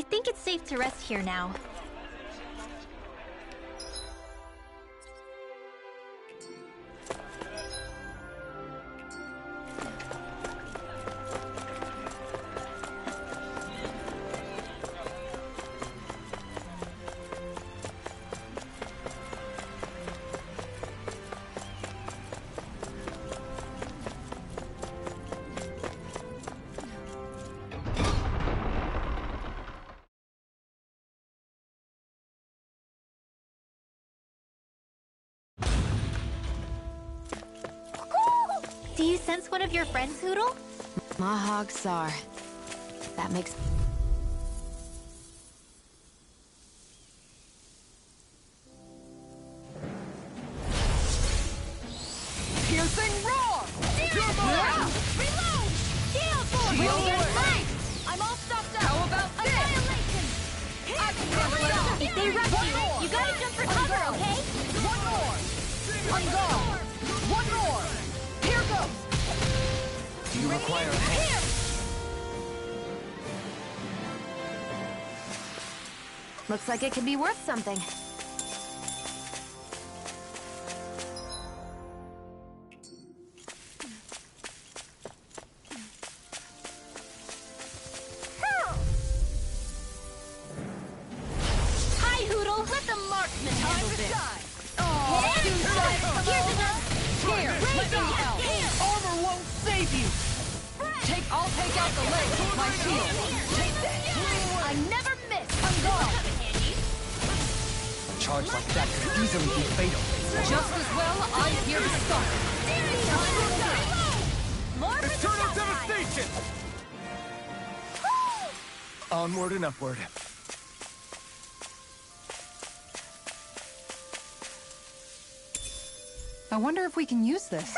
I think it's safe to rest here now. Do you sense one of your friends, Hoodle? Mahog Sar. That makes... Piercing roar! Reload! Shield force! Shield Shield force! I'm all stopped up! How about this? Annihilation! If they rush you, you gotta jump for cover, okay? One more! On guard! One more! Here goes! Do you require a hand? Here! Looks like it could be worth something. Hi, Hoodle! Let the marksman handle this! Oh, Here's another! Here, let me help! Armor won't save you! I'll take out the legs with my shield! Take that! I never miss! I'm gone! A charge like that could easily be fatal. Just as well, I'm here to stop it! More for the Eternal south side. devastation! Onward and upward. I wonder if we can use this.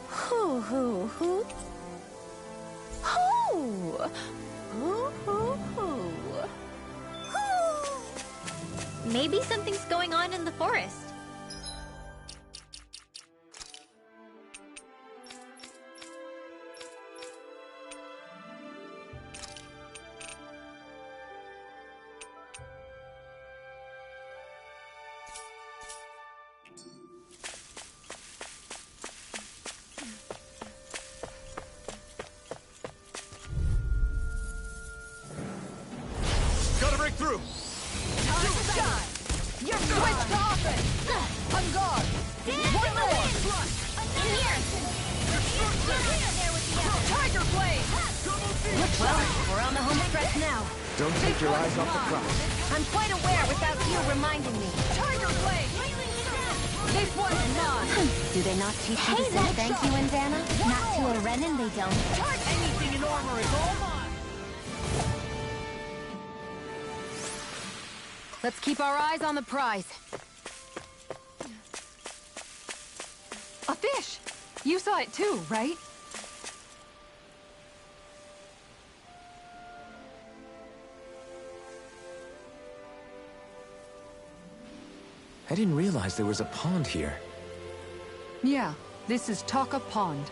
Hoo hoo hoo. Hoo. Hoo hoo hoo. Hoo. Maybe something's going on in the forest. Gotta break through! Time to shine! You're switched to offense! On guard! One more! Tiger Blade! Well, we're on the home stretch now. Don't take your eyes off the prize. I'm quite aware without you reminding me. Tiger Blade! This one's mine! Do they not teach you to Hey, say that thank you, Indiana? Not to a Renan, they don't. Anything in armor is all mine! Let's keep our eyes on the prize. A fish! You saw it too, right? I didn't realize there was a pond here. Yeah, this is Taka Pond.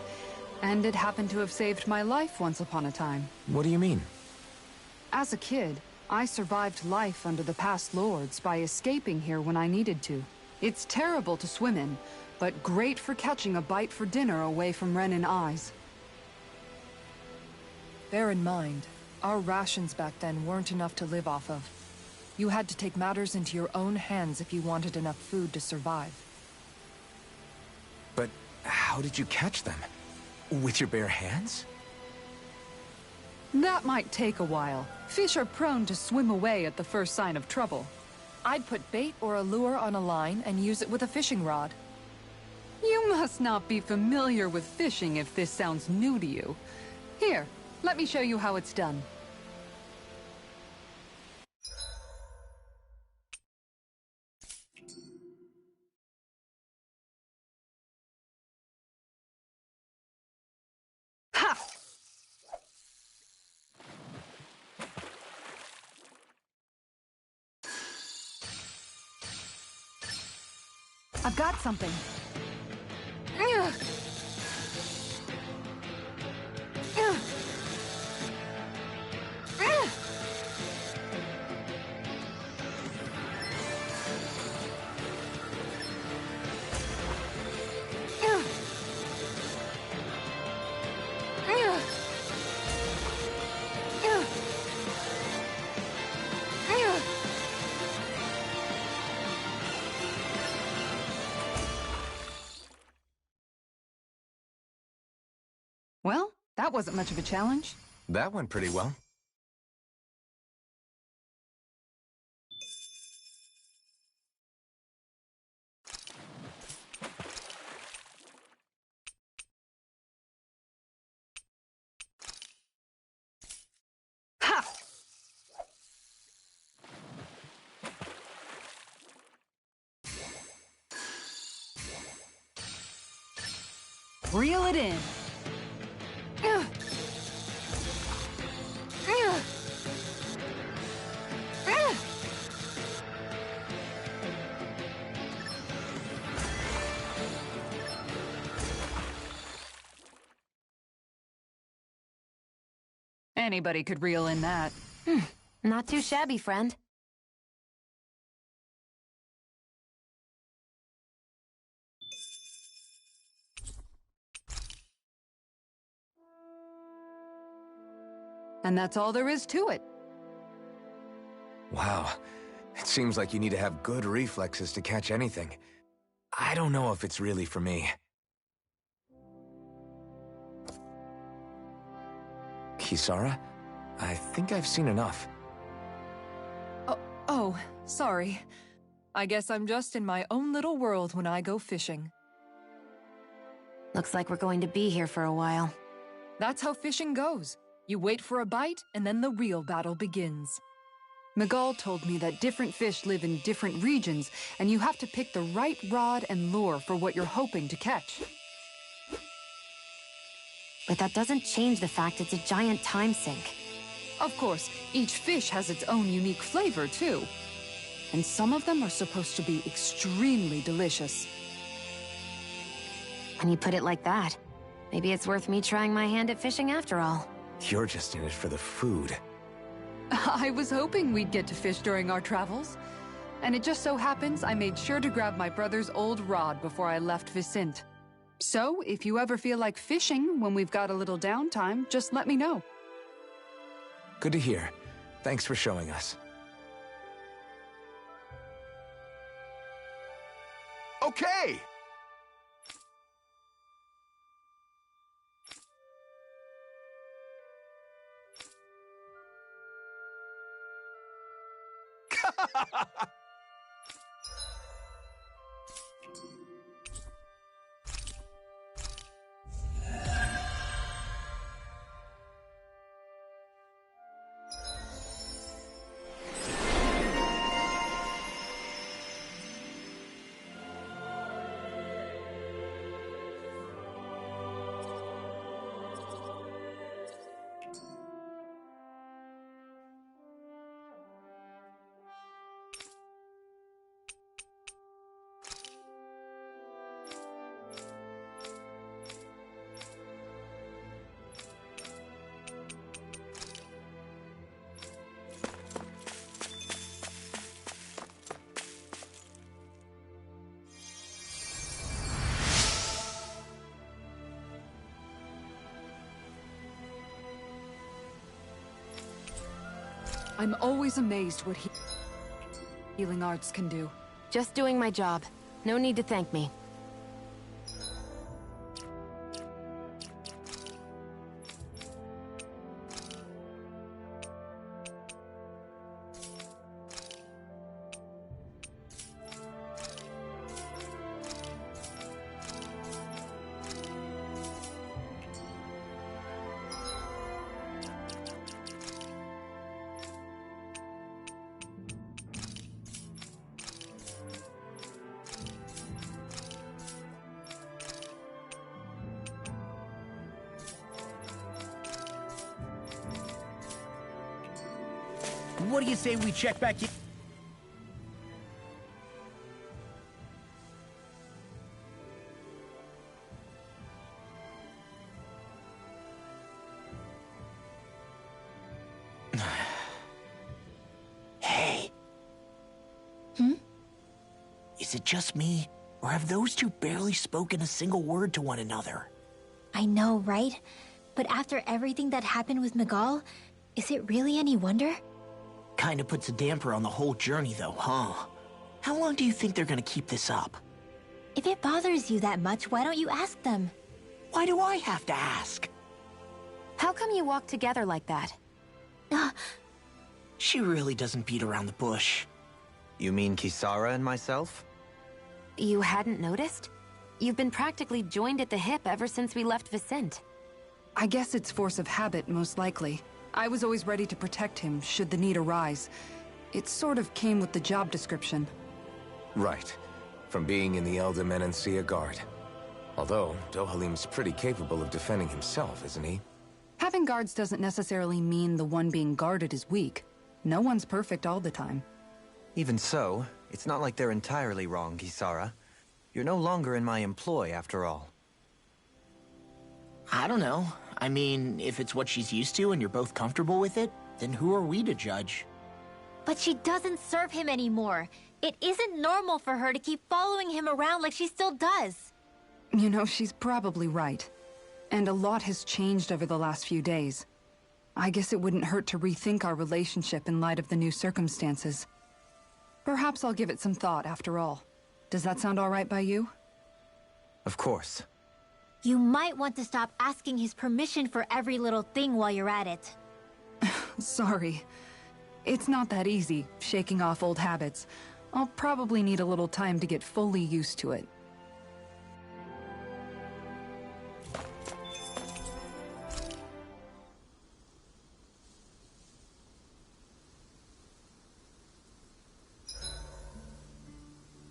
And it happened to have saved my life once upon a time. What do you mean? As a kid, I survived life under the past lords by escaping here when I needed to. It's terrible to swim in, but great for catching a bite for dinner away from Renan eyes. Bear in mind, our rations back then weren't enough to live off of. You had to take matters into your own hands if you wanted enough food to survive. But how did you catch them? With your bare hands? That might take a while. Fish are prone to swim away at the first sign of trouble. I'd put bait or a lure on a line and use it with a fishing rod. You must not be familiar with fishing if this sounds new to you. Here, let me show you how it's done. Ha! I've got something. Well, that wasn't much of a challenge. That went pretty well. Ha! Reel it in. Anybody could reel in that. Not too shabby, friend. And that's all there is to it. Wow. It seems like you need to have good reflexes to catch anything. I don't know if it's really for me. Kisara? I think I've seen enough. Oh, sorry. I guess I'm just in my own little world when I go fishing. Looks like we're going to be here for a while. That's how fishing goes. You wait for a bite, and then the real battle begins. Miguel told me that different fish live in different regions, and you have to pick the right rod and lure for what you're hoping to catch. But that doesn't change the fact it's a giant time sink. Of course, each fish has its own unique flavor, too. And some of them are supposed to be extremely delicious. When you put it like that, maybe it's worth me trying my hand at fishing after all. You're just in it for the food. I was hoping we'd get to fish during our travels. And it just so happens I made sure to grab my brother's old rod before I left Vicente. So, if you ever feel like fishing when we've got a little downtime, just let me know. Good to hear. Thanks for showing us. Okay! I'm always amazed what healing arts can do. Just doing my job. No need to thank me. What do you say we check back in? Is it just me, or have those two barely spoken a single word to one another? I know, right? But after everything that happened with Miguel, is it really any wonder? Kinda puts a damper on the whole journey though, huh? How long do you think they're gonna keep this up? If it bothers you that much, why don't you ask them? Why do I have to ask? How come you walk together like that? She really doesn't beat around the bush. You mean Kisara and myself? You hadn't noticed? You've been practically joined at the hip ever since we left Vicente. I guess it's force of habit, most likely. I was always ready to protect him, should the need arise. It sort of came with the job description. Right. From being in the Elder Menancia Guard. Although, Dohalim's pretty capable of defending himself, isn't he? Having guards doesn't necessarily mean the one being guarded is weak. No one's perfect all the time. Even so, it's not like they're entirely wrong, Kisara. You're no longer in my employ, after all. I don't know. I mean, if it's what she's used to and you're both comfortable with it, then who are we to judge? But she doesn't serve him anymore. It isn't normal for her to keep following him around like she still does. You know, she's probably right. And a lot has changed over the last few days. I guess it wouldn't hurt to rethink our relationship in light of the new circumstances. Perhaps I'll give it some thought after all. Does that sound all right by you? Of course. You might want to stop asking his permission for every little thing while you're at it. Sorry. It's not that easy, shaking off old habits. I'll probably need a little time to get fully used to it.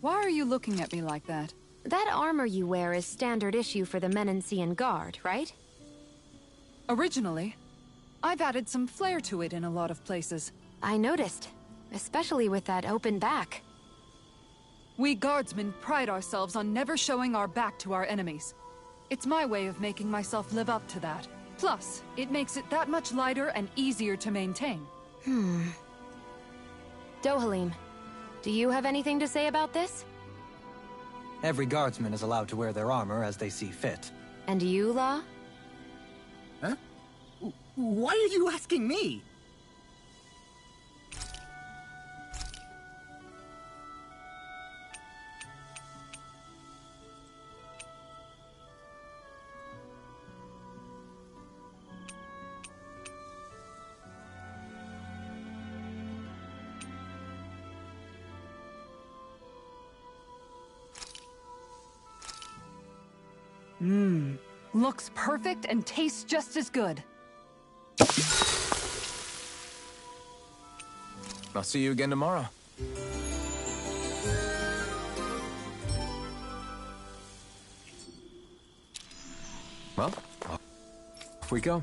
Why are you looking at me like that? That armor you wear is standard issue for the Menancian Guard, right? Originally, I've added some flair to it in a lot of places. I noticed, especially with that open back. We guardsmen pride ourselves on never showing our back to our enemies. It's my way of making myself live up to that. Plus, it makes it that much lighter and easier to maintain. Dohalim, do you have anything to say about this? Every guardsman is allowed to wear their armor as they see fit. And you, Law? Huh? Why are you asking me? Looks perfect and tastes just as good. I'll see you again tomorrow. Well, off we go.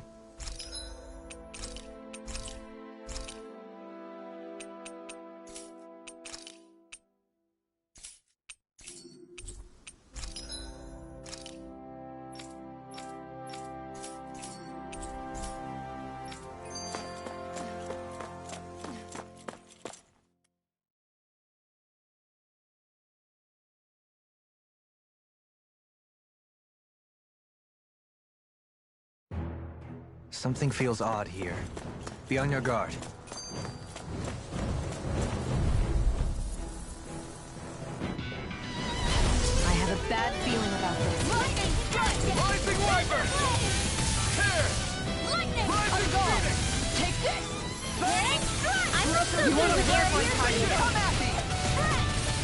Something feels odd here. Be on your guard. I have a bad feeling about this. Lightning strike! Rising Wyvern! Here! Lightning! Rising Phoenix! Take this! Lightning strike! I'm not so You good want to with dare my areas. party? Come at me!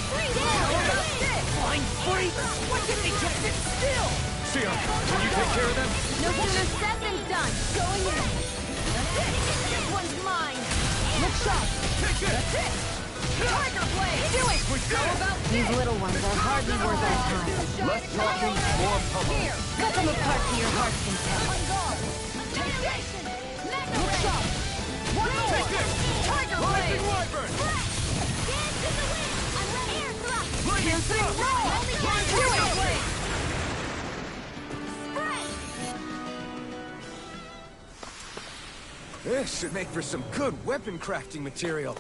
Three How down! about this? Flying freaks! What did they just sit still? Sion, can you take care of them? No sooner said than done. Going in. This one's mine. Look sharp! Take this! That's it! Tiger Blade! Do it! We did How it! about These this? little ones are hardly worth our time. Less talking, more pummeling. Here! Cut them apart to your heart's content. On guard! Take this! Look sharp! One more! Take this! Tiger Blade! Rising Wyvern! Lightning thrust! Tiger Blade! This should make for some good weapon crafting material.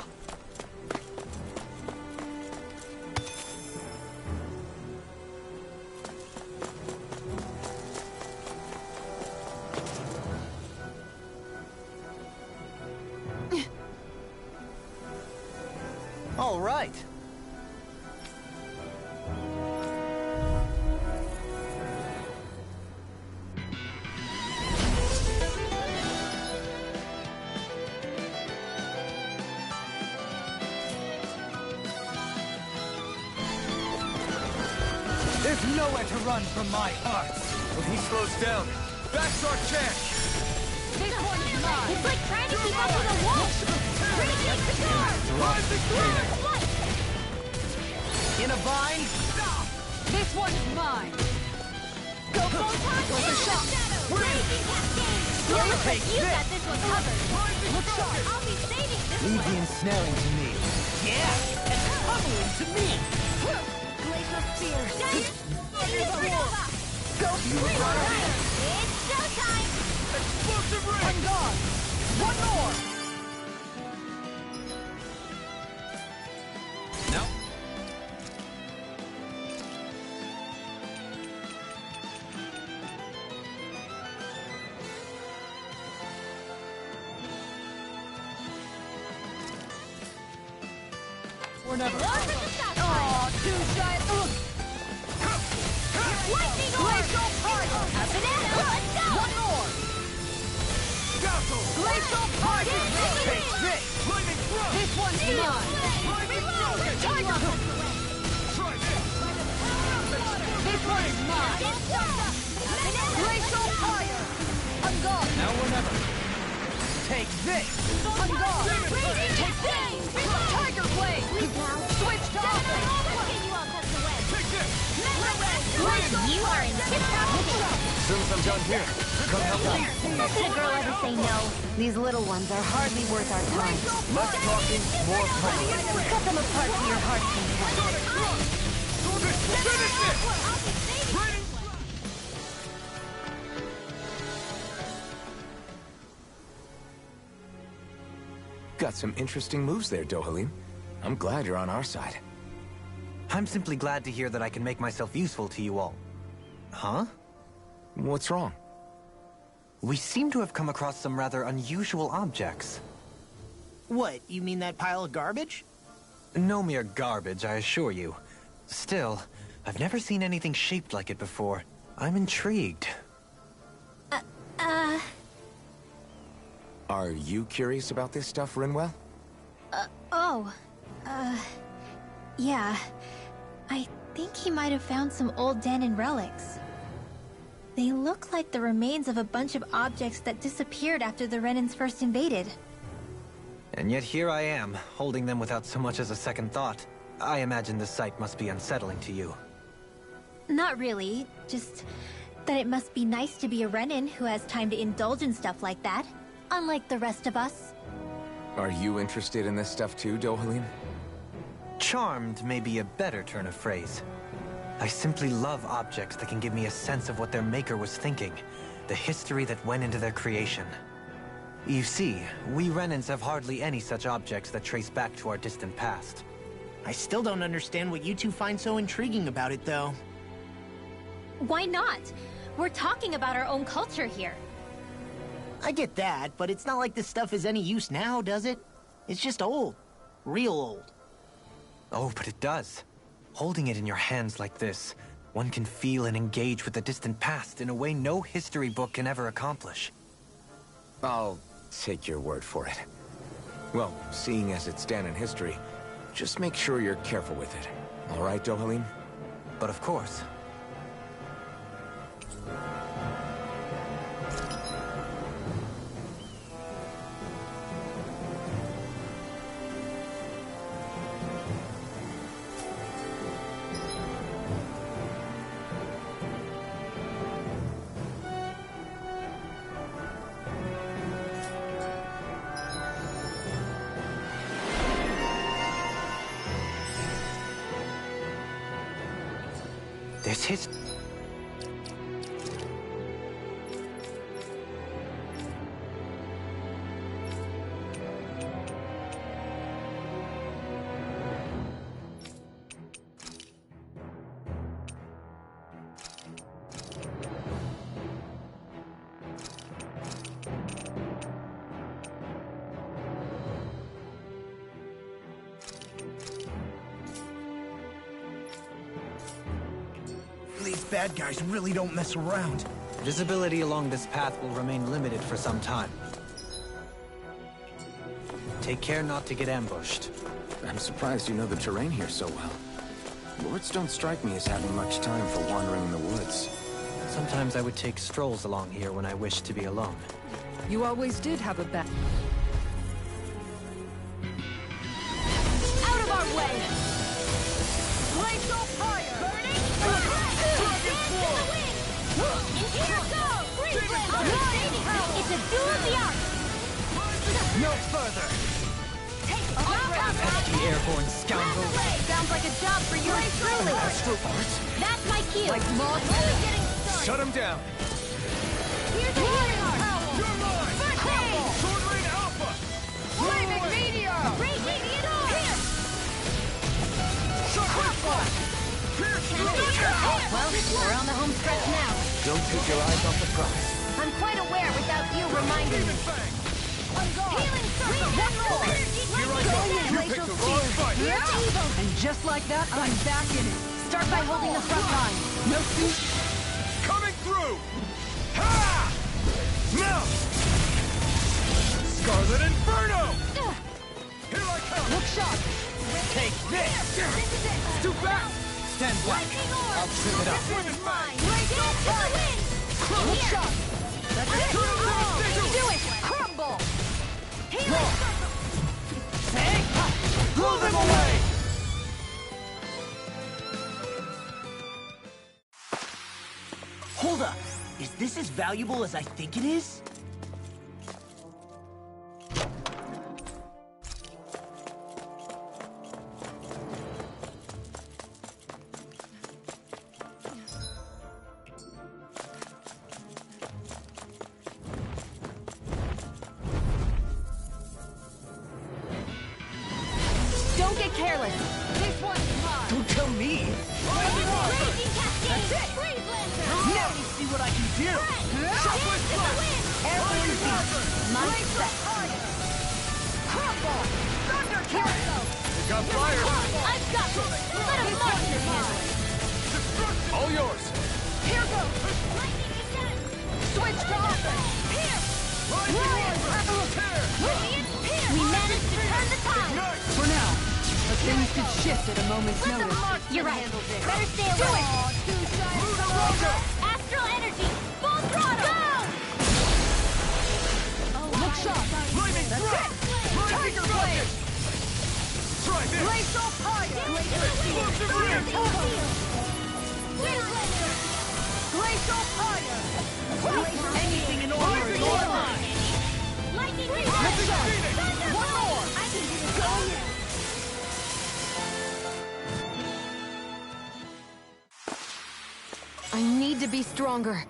All right. There's nowhere to run from my heart. When he slows down, that's our chance! This one's mine. It's like trying to keep up with a wolf! Renegade the guard! In a bind? This one's mine. Go full time! Worth a shot. Raging cascade! You look like you got this one covered! I'll be saving this Leave the one! ensnaring to me. Yeah, and pummeling to me. Glacial spear! Supernova! Go It's showtime! Explosive ring! I'm gone. One more. No. We're never. Oh, too shy. Lightning orb! Glacial Party. A banana! Let's go! One more. Glacial Party. Take this. Lightning thrust. This one's mine. Tiger. Try this one's mine. Glacial Fire. I'm gone. Now or never. Take this. I'm gone. Take this! Tiger Blade. Switch to offense. Take this! You are in tip-top shape! As soon as I'm done here, come help out. How could a girl ever say no? These little ones are hardly worth our time. Less talking, more fighting. Cut them apart for your heart's content. Finish it! Got some interesting moves there, Dohalim. I'm glad you're on our side. I'm simply glad to hear that I can make myself useful to you all. Huh? What's wrong? We seem to have come across some rather unusual objects. What, you mean that pile of garbage? No mere garbage, I assure you. Still, I've never seen anything shaped like it before. I'm intrigued. Are you curious about this stuff, Rinwell? Yeah. I think he might have found some old Danon relics. They look like the remains of a bunch of objects that disappeared after the Renans first invaded. And yet here I am, holding them without so much as a second thought. I imagine the sight must be unsettling to you. Not really, just that it must be nice to be a Renan who has time to indulge in stuff like that, unlike the rest of us. Are you interested in this stuff too, Dohalim? Charmed may be a better turn of phrase. I simply love objects that can give me a sense of what their maker was thinking, the history that went into their creation. You see, we Renans have hardly any such objects that trace back to our distant past. I still don't understand what you two find so intriguing about it, though. Why not? We're talking about our own culture here. I get that, but it's not like this stuff is any use now, does it? It's just old. Real old. Oh, but it does. Holding it in your hands like this, one can feel and engage with the distant past in a way no history book can ever accomplish. I'll take your word for it. Well, seeing as it's Danon history, just make sure you're careful with it. All right, Dohalim? But of course. This is... bad guys really don't mess around. Visibility along this path will remain limited for some time. Take care not to get ambushed. I'm surprised you know the terrain here so well. Lords don't strike me as having much time for wandering in the woods. Sometimes I would take strolls along here when I wished to be alone. You always did have a back. Out of our way! Glacial fire! Burning! Dragon Sword! And here goes! Freeze Blast! It's a duel of the arts! No further! Pesky airborne scoundrel! Sounds like a job for you truly! Astral Arts? That's my cue! Like moths. Only getting started! Shut him down! Here's a healing art! You're mine! First aid! Sword Rain Alpha! Flaming meteor! Raging Meteor! Here! Well, we're on the home stretch now. Don't take your eyes off the prize. I'm quite aware without you reminding me. Healing circle! One more! Here I go! You picked the wrong fight! And just like that, I'm back in it. Start by holding the front line. No suit. Coming through! Ha! Now! Scarlet Inferno! Here I come! Look sharp! Take this! Do back! Stand back! I'll trim it up. This one's mine! Get to the wind! Look Here! sharp. That's it! Do it! Crumble! Healing circle! Blow them away! Hold up. Is this as valuable as I think it is? Don't get careless! This one's mine! Don't tell me! Raging Cascade! That's it! Freeze Lancer! Now you see what I can do! Shoveless Blast! Everything My set! Crumble! Thunder Carousel! You got fire! I've got this! Let a monster handle it! All yours! Here goes! Lightning again! Switch to offense! Here! We managed to turn the tide! For now. But things could shift at a moment's Let the notice. marksman You're right. Handle this. Better stay away! Too shy of the road! Astral energy! Full throttle! Go! Look sharp. Lightning thrust! Tiger blade. Try this! Glacial fire. Explosive ring! Glacial fire. anything in order is all mine! Lightning Epic Thunder! Phoenix! One more! I can do this all year! I need to be stronger.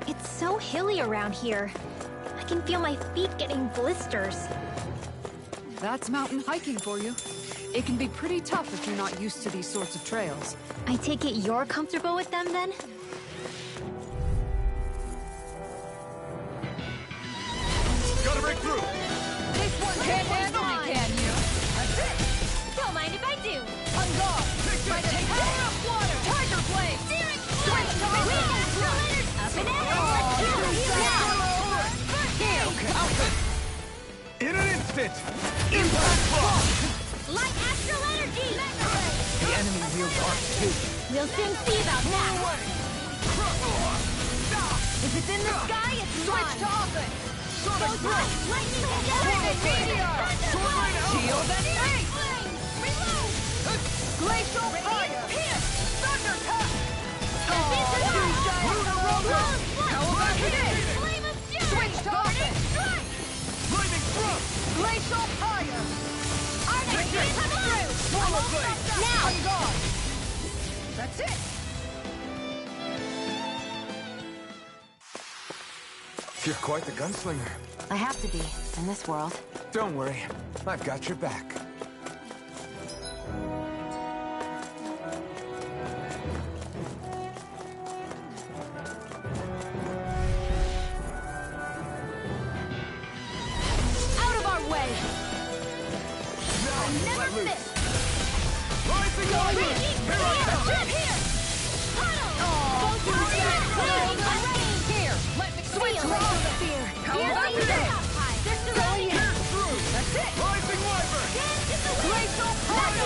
It's so hilly around here. I can feel my feet getting blisters. That's mountain hiking for you. It can be pretty tough if you're not used to these sorts of trails. I take it you're comfortable with them then? Gotta break through! This one can't handle me, can you? That's it! Don't mind if I do! On guard! By the power of water! Tiger blade! Steering switch to astral energy! Up and ahead! In an instant! Impact block! Light astral energy! The enemy wields arcs too. We'll soon see about that! If it's in the sky, it's switch to offense! Both right! Lightning and meteor! Shield and freeze! Reload! Glacial fire! Here! Thunder cut! How about this? Flame of fury! Switch to offense! Strike! Lightning thrust! Glacial fire! Our next is coming through! Swallow blade! Now! On guard! That's it! You're quite the gunslinger. I have to be, in this world. Don't worry, I've got your back. Out of our way! I never miss! Rising Here, let me switch laser spear. How about this? That's it. Rising Wyvern! Glacial fire.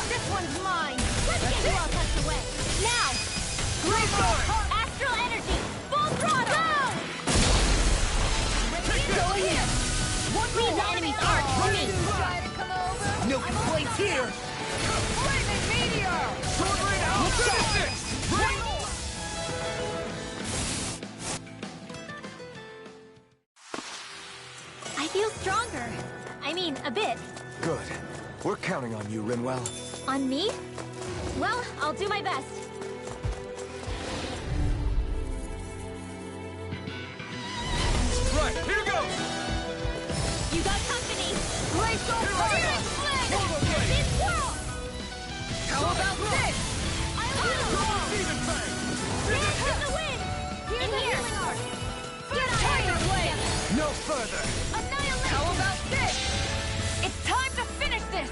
This one's mine. Let's get you all tucked away. Now, glacial astral energy. Full throttle. Go here. Leave the enemy's arc for me. No complaints here. Flaming meteor. Sword Rain out! I feel stronger. I mean, a bit. Good. We're counting on you, Rinwell. On me? Well, I'll do my best. Right, here goes! You got company. Glacial fire. Turbo Blade! How about this? Demon Fang! Dance in the wind! In here! Tiger blade. No further! How about this? It's time to finish this.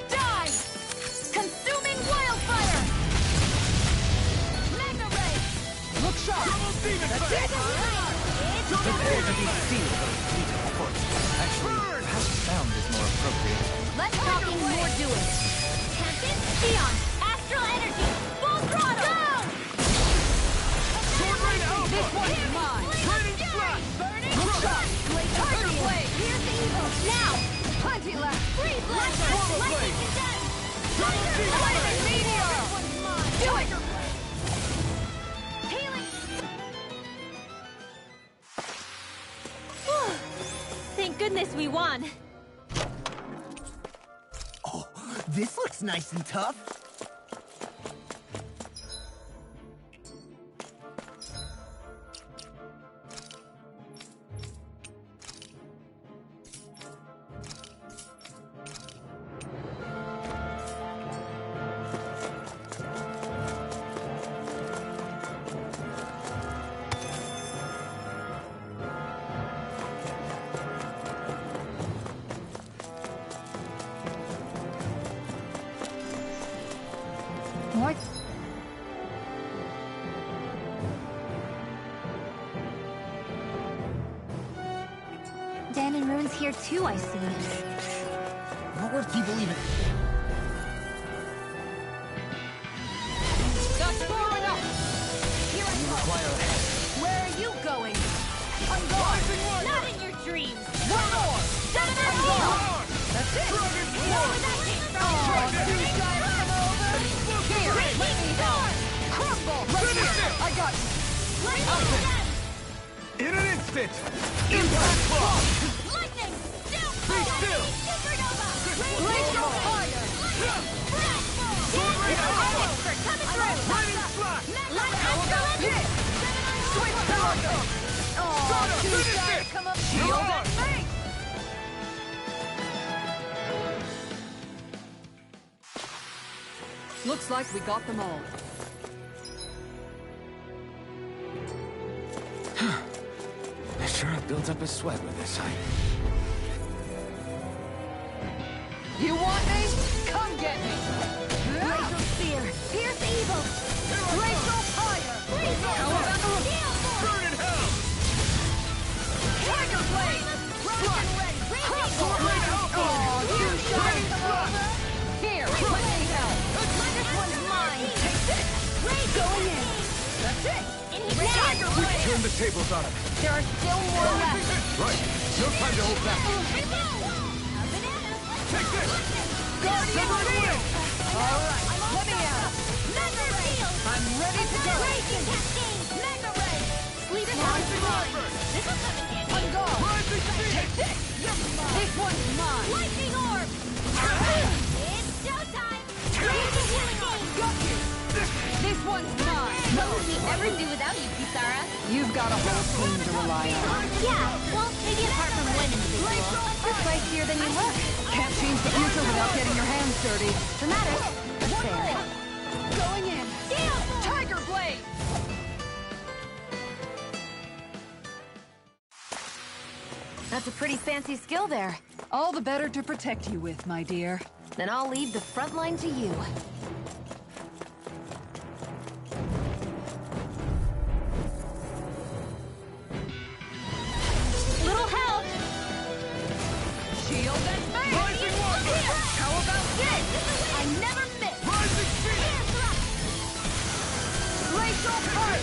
Die! Consuming wildfire. Mega ray. Look sharp. Double Demon That's Fang! it. Prepare to be sealed, of course. Actually, perhaps sound is more appropriate. Less talking, more doing. Tempest, Theon, astral energy, full throttle. Go! Sword Rain Alpha! This one's mine. Raining Flash! Burning shot. Tiger blade. Here's the evil. Now. Plenty left. Freeze blast. Turbo Blade. Lightning condemned. Double Demon Flaming Fang! meteor. This one's mine. Do it. Healing. Thank goodness we won. Oh, this looks nice and tough. What? Dan and Rune's here too, I see. What were people even... That's far enough. Here I come. Require a hand. Where are you going? I'm gone. Not in your dreams. One more. Seven more. That's it. Where that came from? Oh, you guys come over. Here, let me help. Crumble. Right here. I got you. In an instant! Impact Claw! Lightning. Be still! Supernova. Glacial fire. Sword Rain Alpha! Coming through. Raining Flash! How about this? Sweet Tornado. Oh, you finish guys it. come up. You're Shield on. and fake. Looks like we got them all. I sure have built up a sweat with this. You want me? Come get me! Glacial spear! Pierce evil! Glacial fire! How about the Burn in hell! Tiger blade! Rock and ready! Sword Rain Alpha! Oh, you guys Raining come Flash! over! Here, let me help! This one's mine! Take this! Going in! That's it! Tiger We've blade! turned the tables on him. There are still more left! Right. No time to hold back. Take this! Guardian shield! Alright, let me out! I'm ready to go! Mega ray! Sleep Rising Wyvern! I'm gone! Rising Phoenix! Take this! This one's mine! Lightning orb! It's showtime! Raging healing orb! Got you! This one's mine! What would we ever do without you, Kisara? You've got a whole team to rely on. Yeah, well, maybe apart from one individual. You're spicier than you look. Can't change the future without getting your hands dirty. The matter? That's fair. Going in! Tiger blade! That's a pretty fancy skill there. All the better to protect you with, my dear. Then I'll leave the front line to you. Little help! Shield and bang! Rising water! How about this? I never miss! Rising speed! Glacial fire!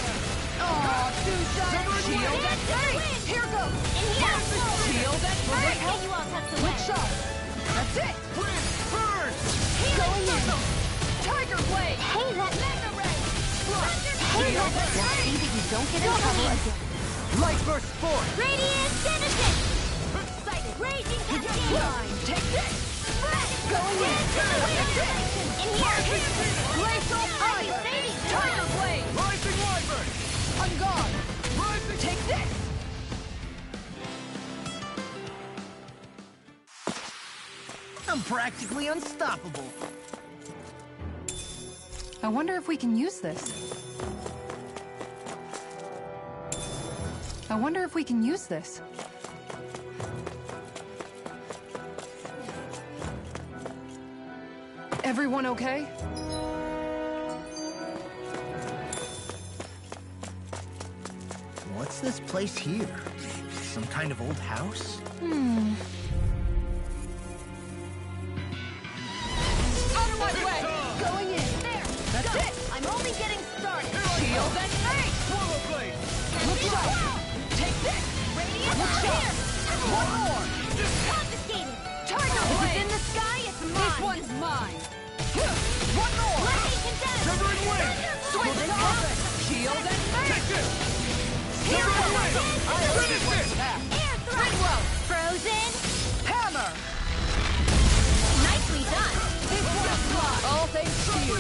Aw, two-shot! Shield and bang! Here goes! In here! Shield and bang! Help you all tucked away! Good shot. That's it! Wind! Burn! Going in! Tiger blade! Hey, that Mega Ray! Hey, Shield that and See that you don't get in trouble again. Light burst forth! Radiant Citizen! Raging Cascade! Take this! Going in! In here! Glacial fire! Tiger blade! Rising wyvern! On guard! Rising... Take this! I'm practically unstoppable. I wonder if we can use this. I wonder if we can use this. Everyone okay? What's this place here? Some kind of old house? Out of my way! Going in! There! That's it! I'm only getting started! Shield and bang! Swallow blade! Look out! Take this! Radiant fire! One more! Confiscated! Tiger blade! In the sky, it's mine! This one's mine! One more! Lightning condemned! Severing wind! Switch it off! Shield and bang! Take this! Here Severing wind! Finish this! Air thrust! Frozen! Hammer! Nicely done! This one's mine! All thanks to you!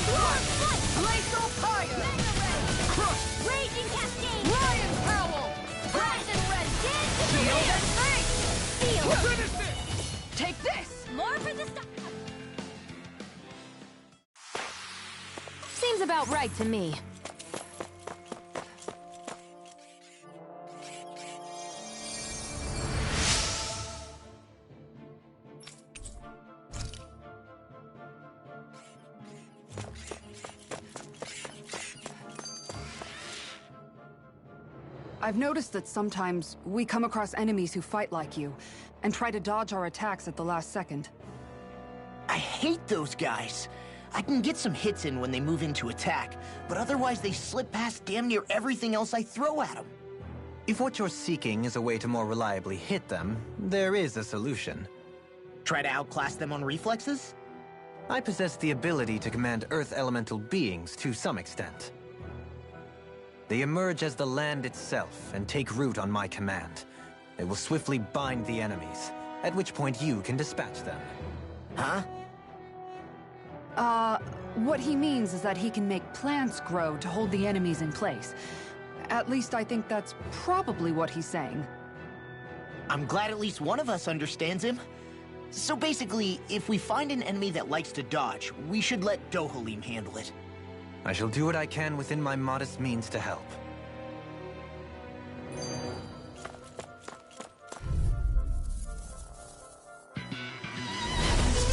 Glacial fire! Crush! Raging Cascade! Lion Prowl! Rise and red! Shield and bang! Steel! Finish this! Take this! More for the stuff! Seems about right to me. I've noticed that sometimes we come across enemies who fight like you, and try to dodge our attacks at the last second. I hate those guys. I can get some hits in when they move into attack, but otherwise they slip past damn near everything else I throw at them. If what you're seeking is a way to more reliably hit them, there is a solution. Try to outclass them on reflexes? I possess the ability to command Earth elemental beings to some extent. They emerge as the land itself and take root on my command. They will swiftly bind the enemies, at which point you can dispatch them. Huh? What he means is that he can make plants grow to hold the enemies in place. At least I think that's probably what he's saying. I'm glad at least one of us understands him. So basically, if we find an enemy that likes to dodge, we should let Dohalim handle it. I shall do what I can within my modest means to help.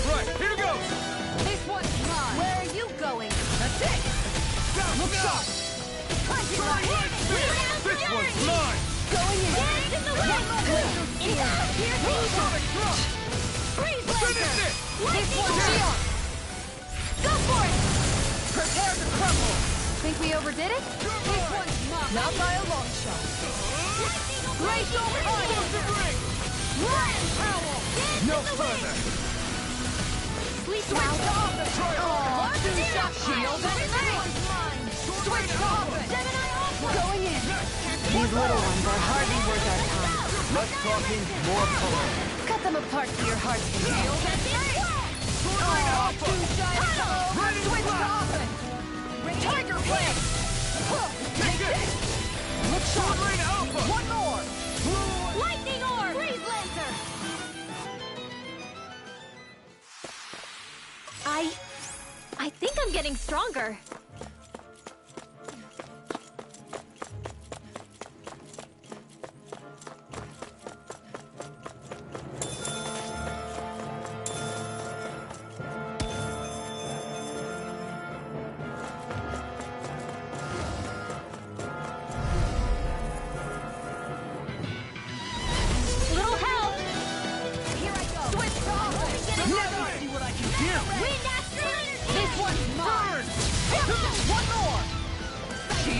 Right, here goes! This one's mine! Where are you going? That's it! Down Look now! sharp! Punch it right! This one's mine! Going in! Get in the way! In here! Sonic thrust! Freeze Finish laser! it! This one's Shion! Go for it! Prepare to crumble! Think we overdid it? This one's mine! Not by a long shot! Glacial fire! Explosive ring! Lion Prowl! No further! Switch off the two-shot shield and bang! Switch off it! Gemini Alpha! Going in! These little ones are hardly worth our time. Less talking, more pulling. Cut them apart to your heart's content. Shield and bang! Two-shot! Switch off it! Tiger blade! Take this! Look sharp! One more! Lightning orb! Freeze laser! I think I'm getting stronger.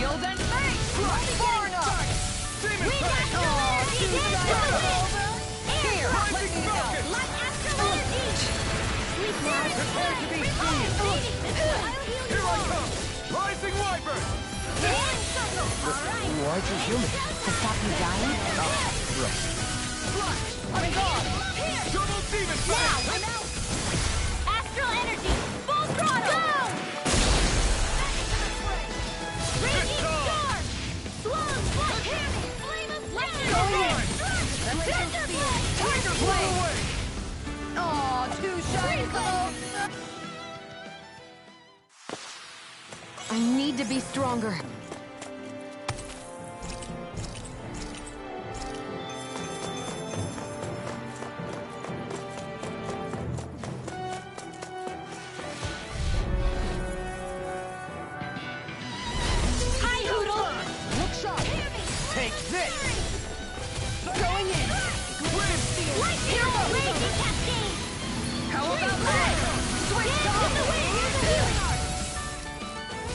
Shield and face! Far enough! Demon We Face! got energy! Here! Let me out! Light astral energy! Sleep now! Prepare to be seen! Here I come! Rising Wyvern! Why'd you heal me? To stop you dying? Right. I'm gone! Double Demon Face! Astral energy! Full throttle! Go! Raging storm! Swallow split! Flame of lightning! Tiger blade! Aw, too shy! I need to be stronger. Take this! Going in! Lightning! Raging cascade! How about that? Switch off! The wind!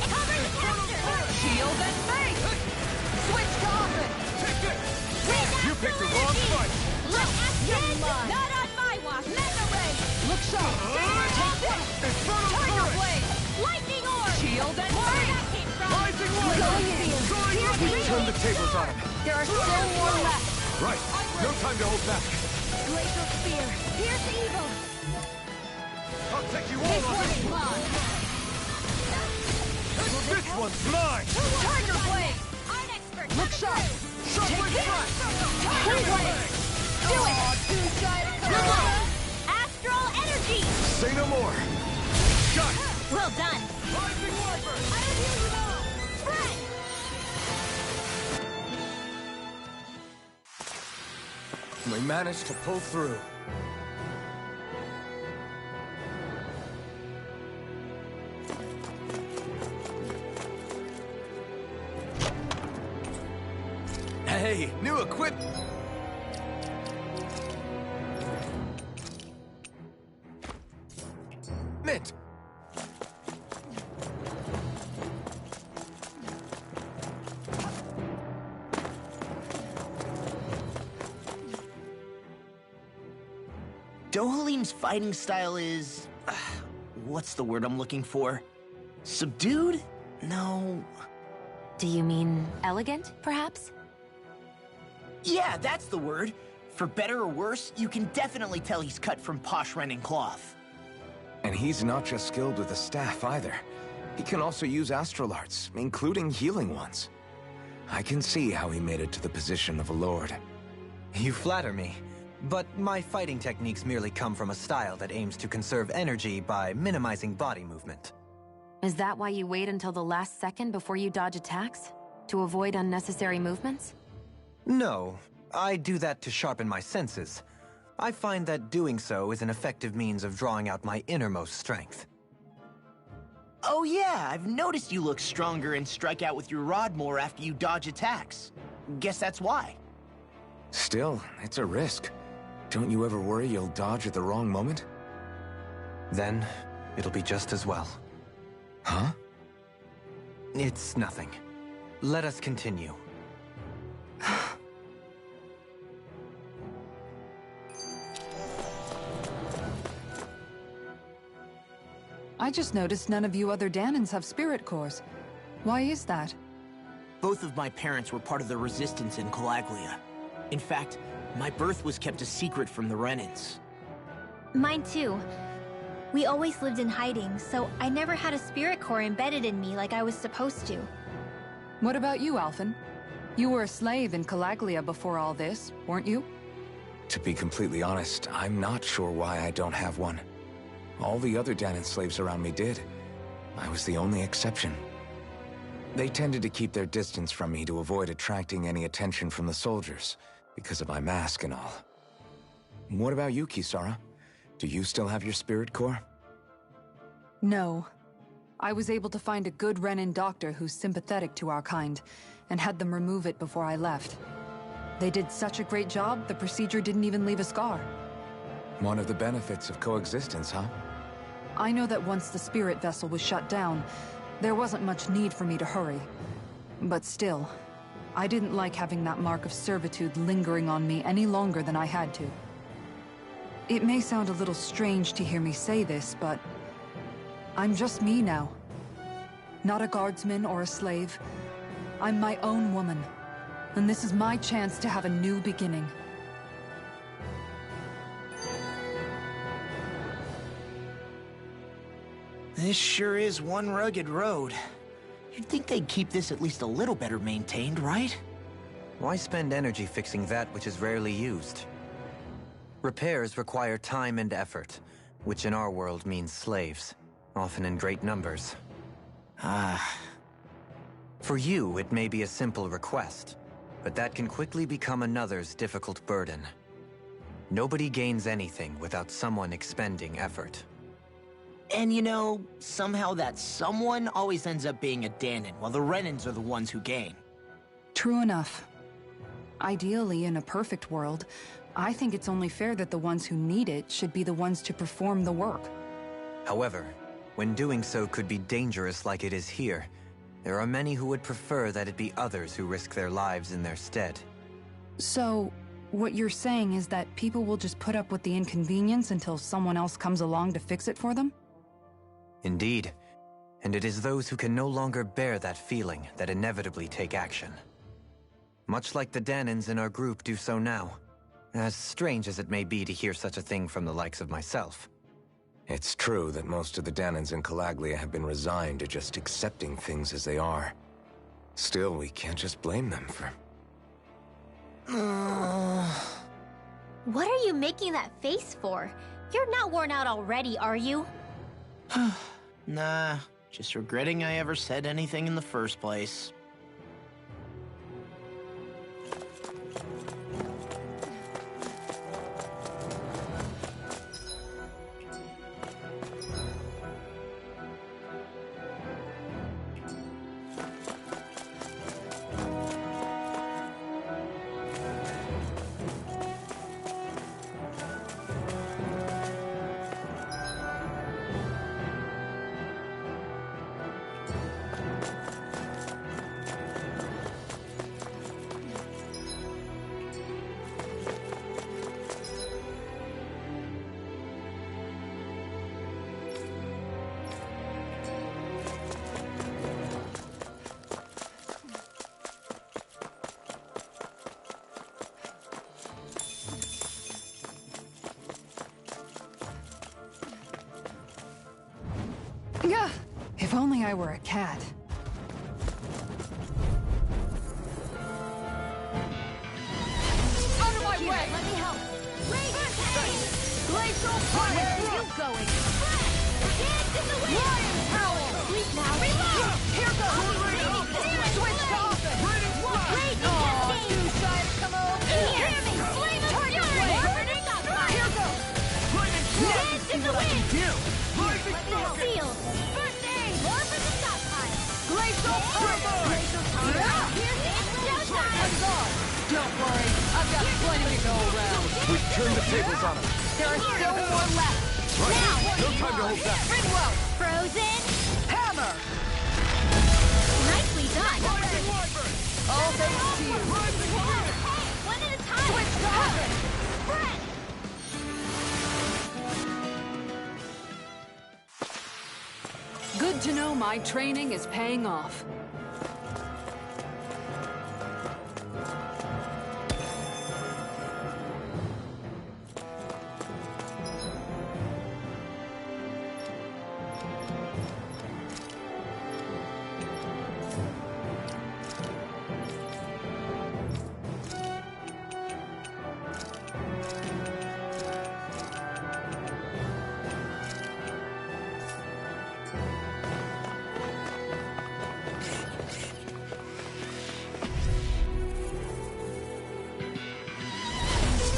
Cover the caster! Shield and face! Switch to offense! Take this! Wind You picked the wrong fight! Light acid! Not on my watch! Mega ray! Look sharp! Take this! Infernal Tiger Current! blade! Lightning orb! Shield and Where face! that came from! Rising Wyvern! Soaring Leopard! Turn the tables on him. There are still more left! Right. No time to hold back. Glacial spear! Here's the evil! I'll take you all on this one! This one's mine! Tiger blade! Art expert! Look sharp! Sharply thrust! Tiger blade! Do it! Too shy to come on! Astral energy! Say no more. Shot! Well done! Rising Wyvern! I'll heal you all! Friend! We managed to pull through. Hey, new equipment. Mint. Dohalim's fighting style is... what's the word I'm looking for? Subdued? No... Do you mean elegant, perhaps? Yeah, that's the word. For better or worse, you can definitely tell he's cut from posh Renin cloth. And he's not just skilled with the staff either. He can also use astral arts, including healing ones. I can see how he made it to the position of a lord. You flatter me. But my fighting techniques merely come from a style that aims to conserve energy by minimizing body movement. Is that why you wait until the last second before you dodge attacks? To avoid unnecessary movements? No, I do that to sharpen my senses. I find that doing so is an effective means of drawing out my innermost strength. Oh yeah, I've noticed you look stronger and strike out with your rod more after you dodge attacks. Guess that's why. Still, it's a risk. Don't you ever worry you'll dodge at the wrong moment? Then, it'll be just as well. Huh? It's nothing. Let us continue. I just noticed none of you other Danans have spirit cores. Why is that? Both of my parents were part of the resistance in Calaglia. In fact, my birth was kept a secret from the Renins. Mine too. We always lived in hiding, so I never had a spirit core embedded in me like I was supposed to. What about you, Alphen? You were a slave in Calaglia before all this, weren't you? To be completely honest, I'm not sure why I don't have one. All the other Danan slaves around me did. I was the only exception. They tended to keep their distance from me to avoid attracting any attention from the soldiers, because of my mask and all. What about you, Kisara? Do you still have your spirit core? No. I was able to find a good Renin doctor who's sympathetic to our kind, and had them remove it before I left. They did such a great job, the procedure didn't even leave a scar. One of the benefits of coexistence, huh? I know that once the spirit vessel was shut down, there wasn't much need for me to hurry. But still, I didn't like having that mark of servitude lingering on me any longer than I had to. It may sound a little strange to hear me say this, but I'm just me now. Not a guardsman or a slave. I'm my own woman, and this is my chance to have a new beginning. This sure is one rugged road. You'd think they'd keep this at least a little better maintained, right? Why spend energy fixing that which is rarely used? Repairs require time and effort, which in our world means slaves, often in great numbers. For you, it may be a simple request, but that can quickly become another's difficult burden. Nobody gains anything without someone expending effort. And you know, somehow that someone always ends up being a Danon, while the Renans are the ones who gain. True enough. Ideally, in a perfect world, I think it's only fair that the ones who need it should be the ones to perform the work. However, when doing so could be dangerous like it is here, there are many who would prefer that it be others who risk their lives in their stead. So, what you're saying is that people will just put up with the inconvenience until someone else comes along to fix it for them? Indeed. And it is those who can no longer bear that feeling that inevitably take action. Much like the Danons in our group do so now. As strange as it may be to hear such a thing from the likes of myself. It's true that most of the Danons in Calaglia have been resigned to just accepting things as they are. Still, we can't just blame them for... What are you making that face for? You're not worn out already, are you? Nah, just regretting I ever said anything in the first place. Yeah, if only I were a cat. Out of my way! Let me help! Glacial fire! Where are you going? Dance in the wind! Lion Howl! Sleep now! Reload! Here goes! Switch to offense! Great! Oh, too shy to come over! Hear me! Flame of fury! Orbiting up! Here goes! Dance in the wind! Seal! First aid! More for the stockpile! Glacial fire! Glacial fire! Here's the showtime! Don't worry, I've got plenty to go around. We've turned the tables on them. There are still more left! Right. Now! No time to hold back. Ringwell! Frozen! Hammer! Nicely done! All thanks to you. Hey, one at a time! Switch to offense! Spread! Good to know my training is paying off.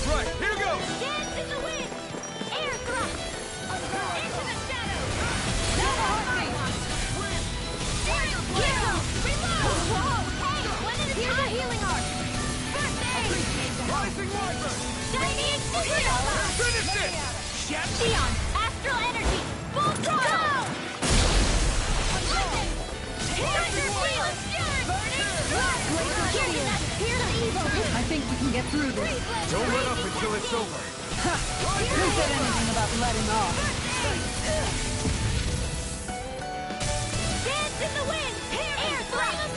Right, here goes! Dance in the wind! Air thrust! Into the shadows! Aerial blast! Reload! Whoa! Hey! One at a time! Here's a healing arc! First aid! Rising Wyvern! Shiny Extinguisher! Finish it! Xeon! Astral energy! Full throttle! Listen! Treasure field! Fury! I think we can get through this. Don't let up until it's over. Who said anything about letting off? Dance in the wind! Air thrust!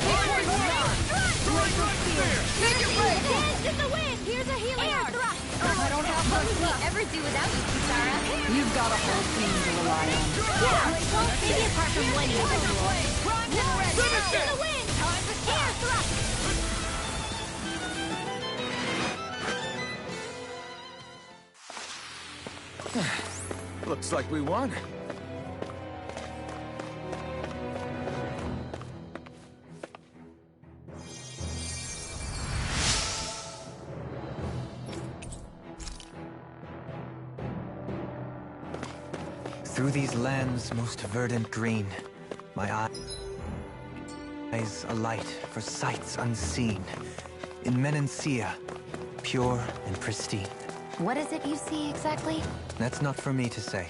Take your break! Dance in the wind! Here's a healing air thrust! I don't have much What would we left. ever do without you, Kisara? You've got a whole team to rely on. Yeah, well, maybe apart from when you Dance in the wind! Air thrust! Looks like we won. Through these lands most verdant green, my eyes alight for sights unseen. In Menancia, pure and pristine. What is it you see exactly? That's not for me to say.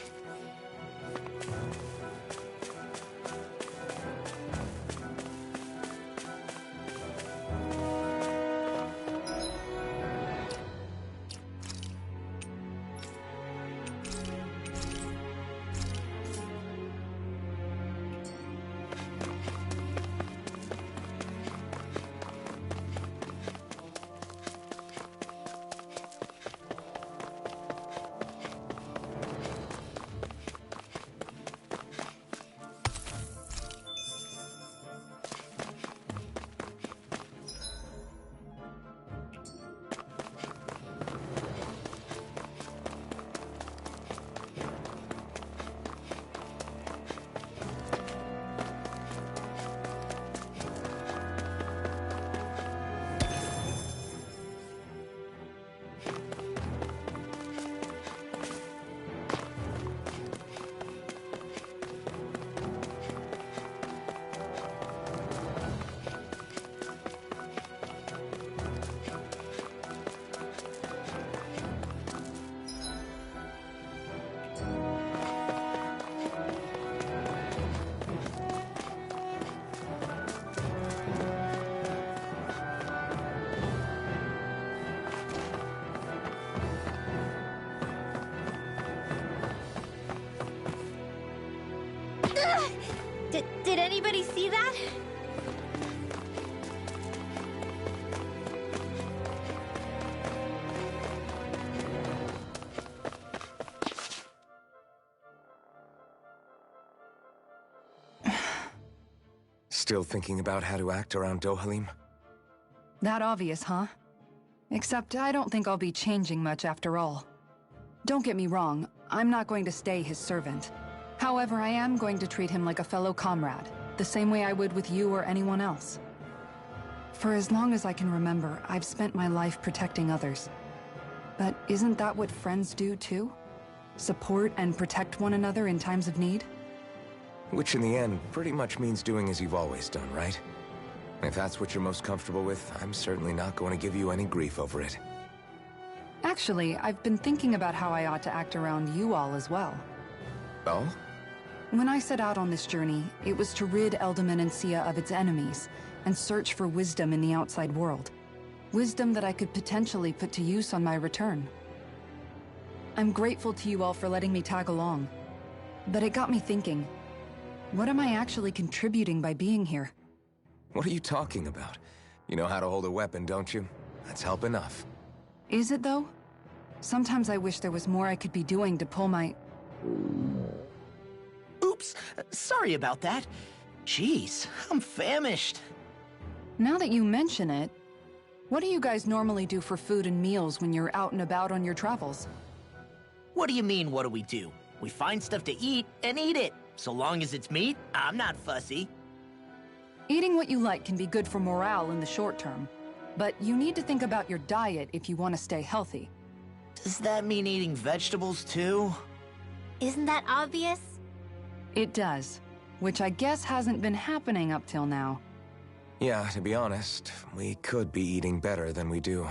Did anybody see that? Still thinking about how to act around Dohalim? That obvious, huh? Except I don't think I'll be changing much after all. Don't get me wrong, I'm not going to stay his servant. However, I am going to treat him like a fellow comrade, the same way I would with you or anyone else. For as long as I can remember, I've spent my life protecting others. But isn't that what friends do too? Support and protect one another in times of need? Which in the end pretty much means doing as you've always done, right? If that's what you're most comfortable with, I'm certainly not going to give you any grief over it. Actually, I've been thinking about how I ought to act around you all as well. Oh? When I set out on this journey, it was to rid Menancia of its enemies and search for wisdom in the outside world. Wisdom that I could potentially put to use on my return. I'm grateful to you all for letting me tag along. But it got me thinking, what am I actually contributing by being here? What are you talking about? You know how to hold a weapon, don't you? That's help enough. Is it though? Sometimes I wish there was more I could be doing to pull my... Oops, sorry about that. Jeez, I'm famished. Now that you mention it, what do you guys normally do for food and meals when you're out and about on your travels? What do you mean, what do we do? We find stuff to eat and eat it. So long as it's meat, I'm not fussy. Eating what you like can be good for morale in the short term, but you need to think about your diet if you want to stay healthy. Does that mean eating vegetables too? Isn't that obvious? It does, which I guess hasn't been happening up till now. Yeah, to be honest, we could be eating better than we do.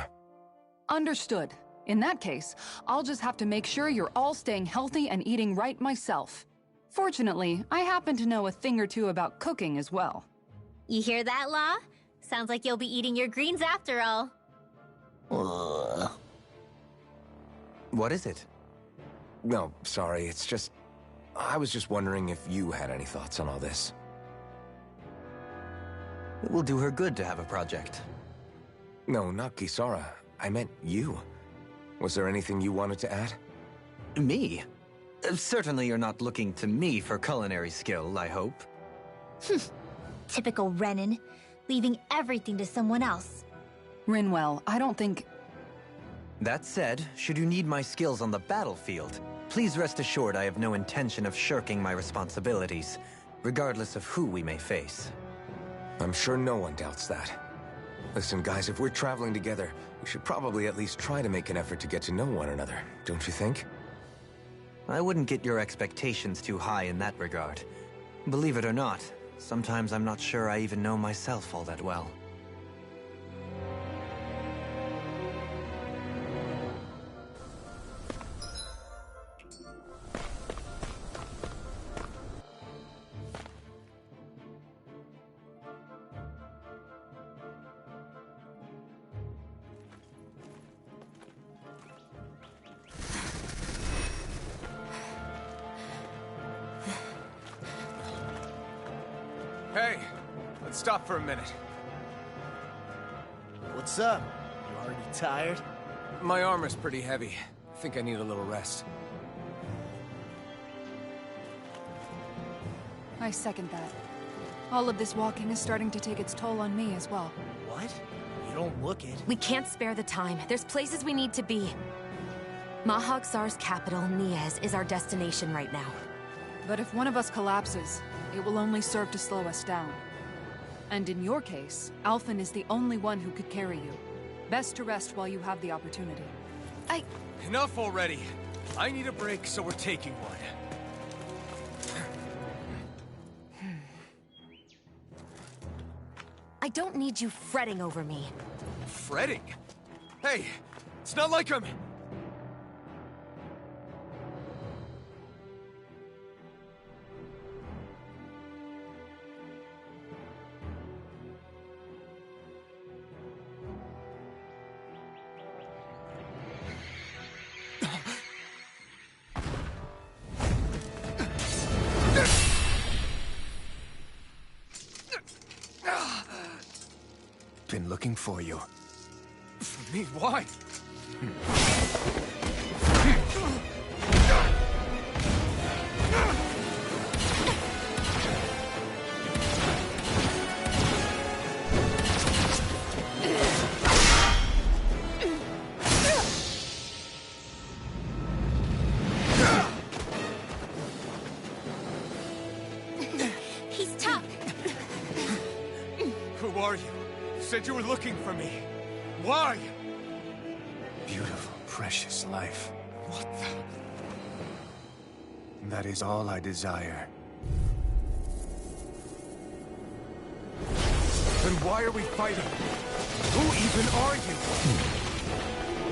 Understood. In that case, I'll just have to make sure you're all staying healthy and eating right myself. Fortunately, I happen to know a thing or two about cooking as well. You hear that, Law? Sounds like you'll be eating your greens after all. What is it? No, sorry, it's just... I was just wondering if you had any thoughts on all this. It will do her good to have a project. No, not Kisara. I meant you. Was there anything you wanted to add? Me? Certainly you're not looking to me for culinary skill, I hope. Typical Renan, leaving everything to someone else. Rinwell, I don't think... That said, should you need my skills on the battlefield, please rest assured I have no intention of shirking my responsibilities, regardless of who we may face. I'm sure no one doubts that. Listen, guys, if we're traveling together, we should probably at least try to make an effort to get to know one another, don't you think? I wouldn't get your expectations too high in that regard. Believe it or not, sometimes I'm not sure I even know myself all that well. Hey, let's stop for a minute. What's up? You already tired? My armor's pretty heavy. I think I need a little rest. I second that. All of this walking is starting to take its toll on me as well. What? You don't look it. We can't spare the time. There's places we need to be. Mahagsar's capital, Niez, is our destination right now. But if one of us collapses, it will only serve to slow us down. And in your case, Alphen is the only one who could carry you. Best to rest while you have the opportunity. Enough already. I need a break, so we're taking one. I don't need you fretting over me. Fretting? Hey, it's not like I'm... Been looking for you. For me? Why? He's tough. Who are you? You said you were looking for me. Why? Beautiful, precious life. What the... That is all I desire. Then why are we fighting? Who even are you?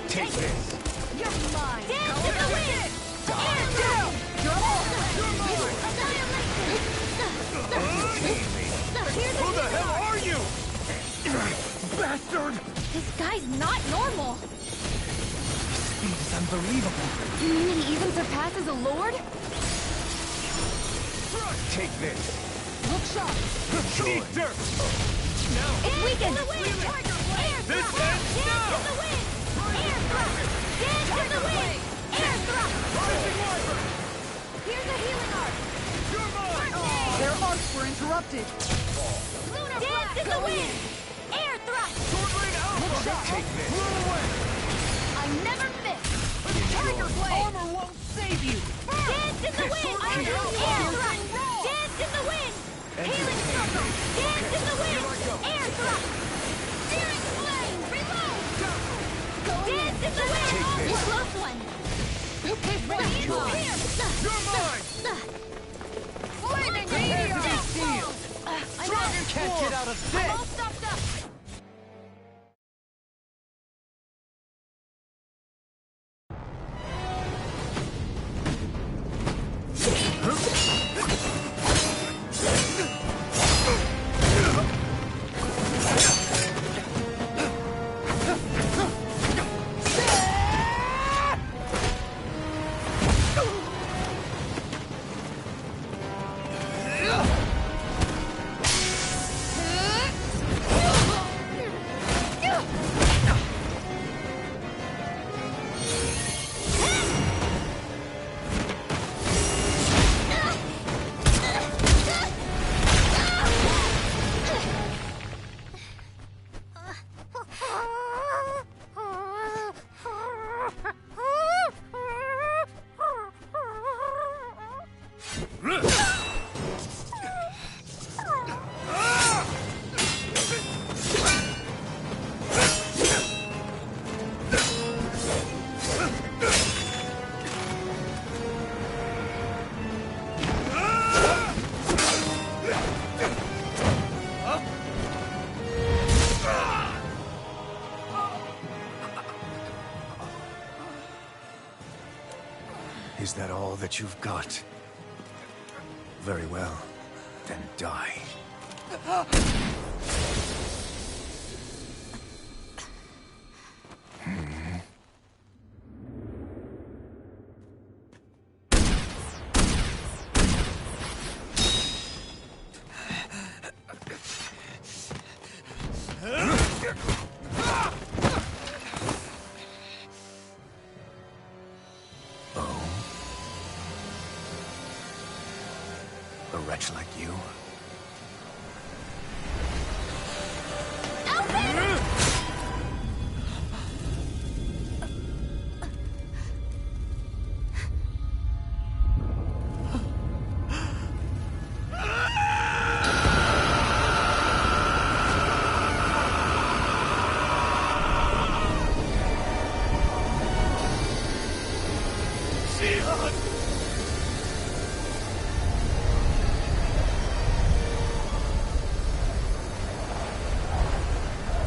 Take this. You're mine. Dance in the wind! Air down! You're all Who the hell are you? Bastard! This guy's not normal. Speed is unbelievable. You mean he even surpasses a lord? Take this. Look sharp. Eat dirt. It's weakened. Air This thrust! ends Dance now. in the wind! Air thrust! Dance in the wind! Air thrust! Rising Wyvern. Here's a healing arc! You're mine. Their arcs were interrupted. Lunar Dance in the wind! Air thrust! Sword Rain Alpha. Take this. Run away. I never miss! Tiger blade. Armor won't save you. Dance in the wind! Sword King Alpha. Air thrust! Dance in the wind! Healing circle! Dance in the wind! Air thrust! Searing flame! Reload! Dance in the wind! You close one! You're mine. Flaming Prepare to be meteor. sealed. Dragon can't get out of I'm all this. stopped up! Is that all that you've got? Very well. Then die. A wretch like you?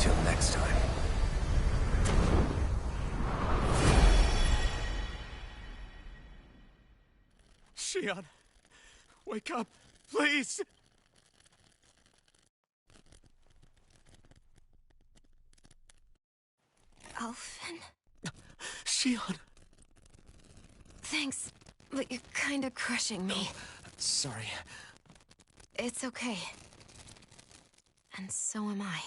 Till next time. Shion, wake up, please! Alphen? Shion! Thanks, but you're kinda crushing me. Sorry. It's okay. And so am I.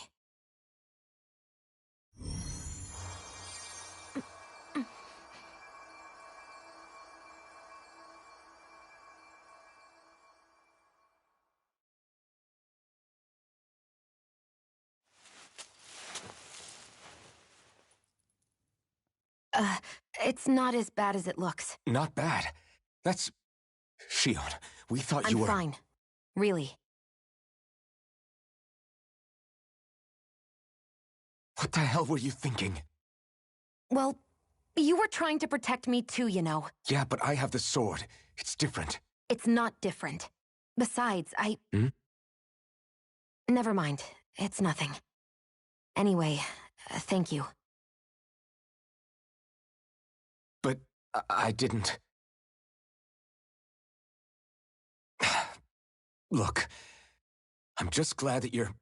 It's not as bad as it looks. Not bad. That's... Shion, we thought you I'm were... fine. Really. What the hell were you thinking? Well, you were trying to protect me too, you know. Yeah, but I have the sword. It's different. It's not different. Besides, Never mind. It's nothing. Anyway, thank you. But I didn't... Look, I'm just glad that you're...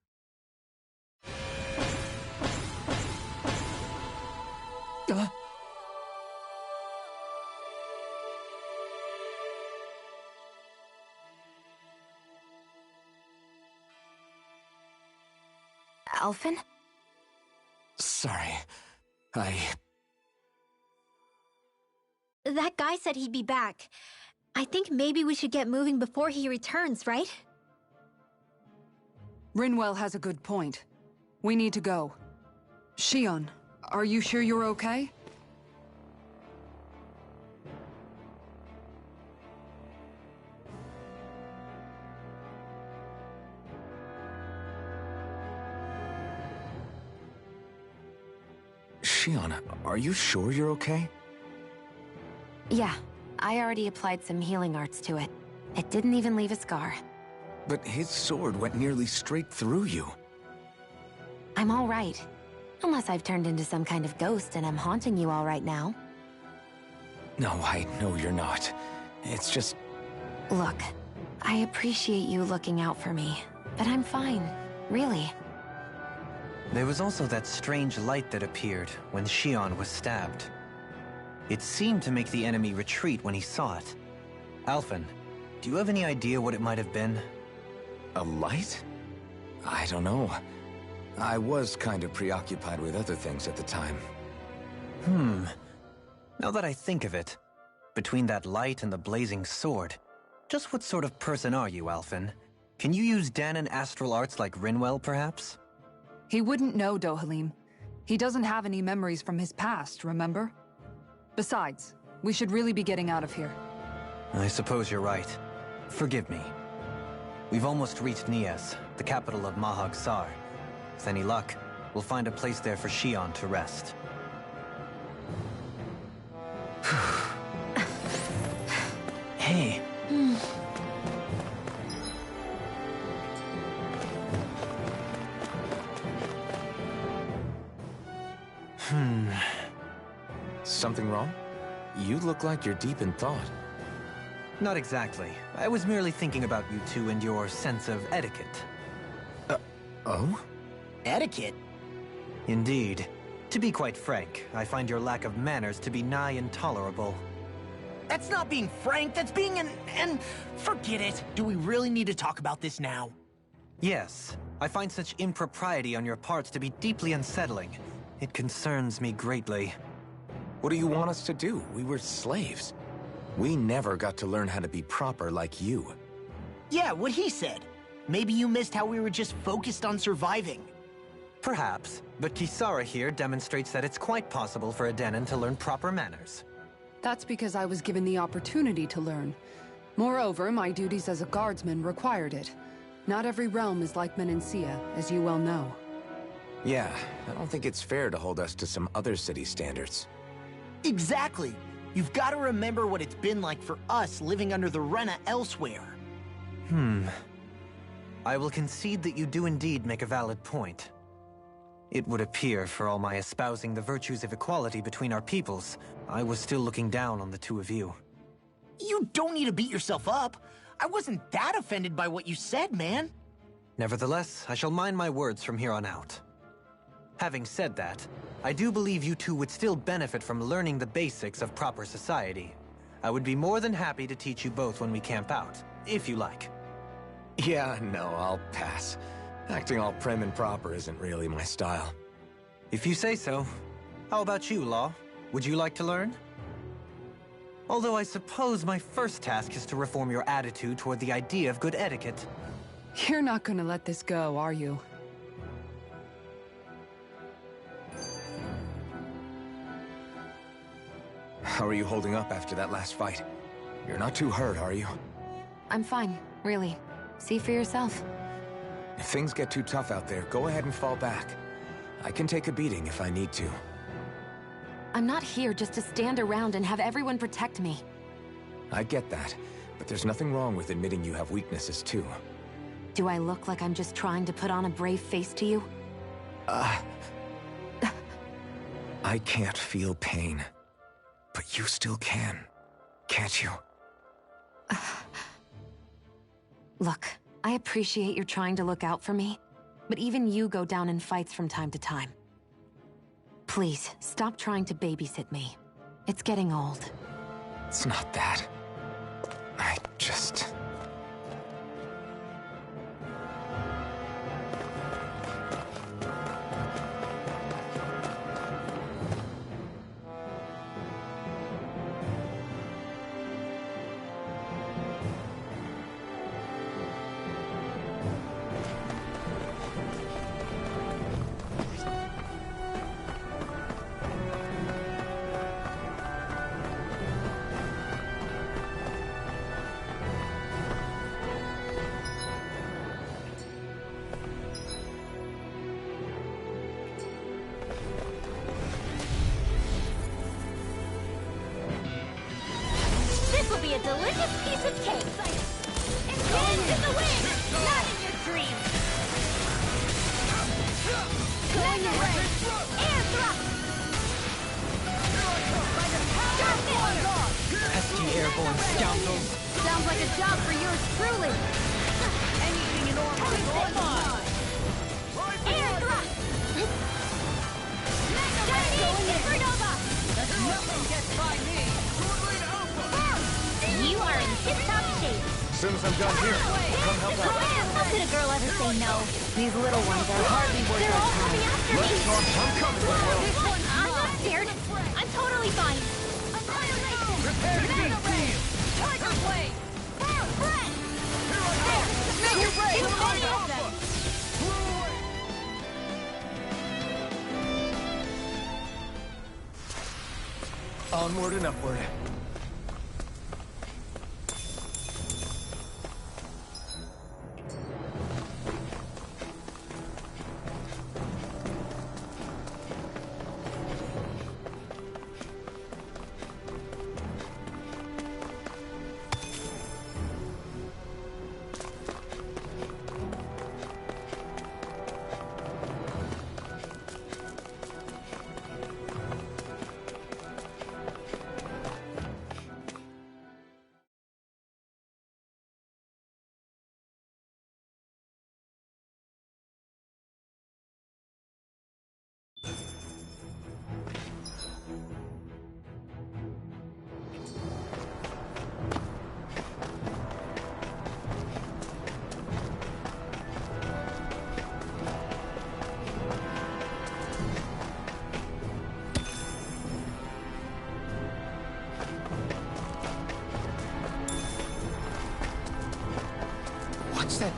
Alphen? Sorry. That guy said he'd be back. I think maybe we should get moving before he returns, right? Rinwell has a good point. We need to go. Shion, are you sure you're okay? Shion, are you sure you're okay? Yeah, I already applied some healing arts to it. It didn't even leave a scar. But his sword went nearly straight through you. I'm all right. Unless I've turned into some kind of ghost and I'm haunting you all right now. No, I know you're not. It's just... Look, I appreciate you looking out for me, but I'm fine, really. There was also that strange light that appeared when Shion was stabbed. It seemed to make the enemy retreat when he saw it. Alphen, do you have any idea what it might have been? A light? I don't know. I was kind of preoccupied with other things at the time. Now that I think of it, between that light and the blazing sword, just what sort of person are you, Alphen? Can you use Dahnan astral arts like Rinwell, perhaps? He wouldn't know, Dohalim. He doesn't have any memories from his past, remember? Besides, we should really be getting out of here. I suppose you're right. Forgive me. We've almost reached Nies, the capital of Mahag Sar. With any luck, we'll find a place there for Shion to rest. Hey. Something wrong? You look like you're deep in thought. Not exactly. I was merely thinking about you two and your sense of etiquette. Oh? Etiquette? Indeed. To be quite frank, I find your lack of manners to be nigh intolerable. That's not being frank, that's being an... Forget it. Do we really need to talk about this now? Yes. I find such impropriety on your parts to be deeply unsettling. It concerns me greatly. What do you want us to do? We were slaves. We never got to learn how to be proper like you. Yeah, what he said. Maybe you missed how we were just focused on surviving. Perhaps, but Kisara here demonstrates that it's quite possible for a Denon to learn proper manners. That's because I was given the opportunity to learn. Moreover, my duties as a guardsman required it. Not every realm is like Menancia, as you well know. Yeah, I don't think it's fair to hold us to some other city standards. Exactly. You've got to remember what it's been like for us living under the Rena elsewhere. I will concede that you do indeed make a valid point. It would appear, for all my espousing the virtues of equality between our peoples, I was still looking down on the two of you. You don't need to beat yourself up. I wasn't that offended by what you said, man. Nevertheless, I shall mind my words from here on out. Having said that, I do believe you two would still benefit from learning the basics of proper society. I would be more than happy to teach you both when we camp out, if you like. Yeah, no, I'll pass. Acting all prim and proper isn't really my style. If you say so. How about you, Law? Would you like to learn? Although I suppose my first task is to reform your attitude toward the idea of good etiquette. You're not gonna let this go, are you? How are you holding up after that last fight? You're not too hurt, are you? I'm fine, really. See for yourself. If things get too tough out there, go ahead and fall back. I can take a beating if I need to. I'm not here just to stand around and have everyone protect me. I get that, but there's nothing wrong with admitting you have weaknesses too. Do I look like I'm just trying to put on a brave face to you? I can't feel pain. But you still can, can't you? Look, I appreciate you're trying to look out for me, but even you go down in fights from time to time. Please, stop trying to babysit me. It's getting old. It's not that. I just... This will be a delicious piece of cake! And dance in the wind! Not in your dreams! Mega Ray! Air thrust! Pesky airborne scoundrels! Sounds like a job for yours truly. Anything in order is all mine. Air thrust! Chinese supernova! Nothing gets by me. You are in tip-top shape! As soon as I'm done here, come help out. How could a girl ever say no? These little ones are hardly worth They're our all time. coming after me! I'm coming, Willow. I'm not scared. I'm totally fine. Prepare to be seen. Tiger Blade. Make your break. Onward and upward.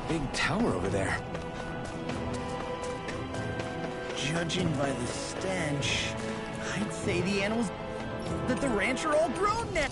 big tower over there. Judging by the stench, I'd say the animals that the ranch are all grown now.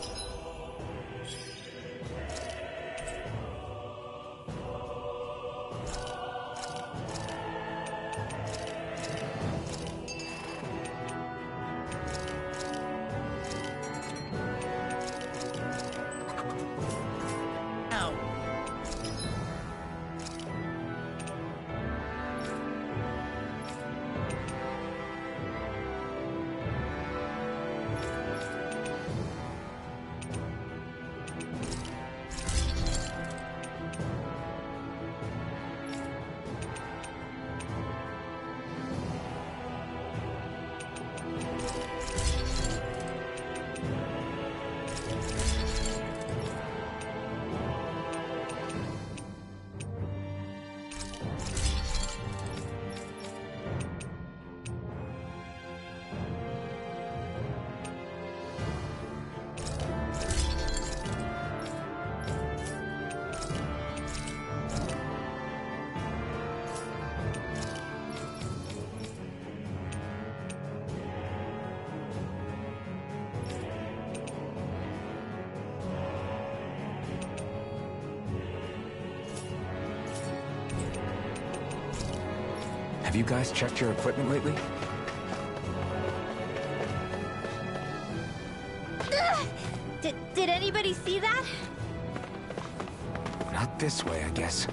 Have you guys checked your equipment lately? Did anybody see that? Not this way, I guess.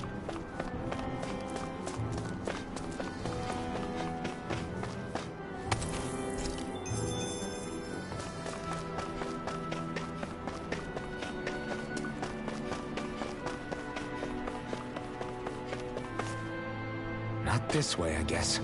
Not this way, I guess.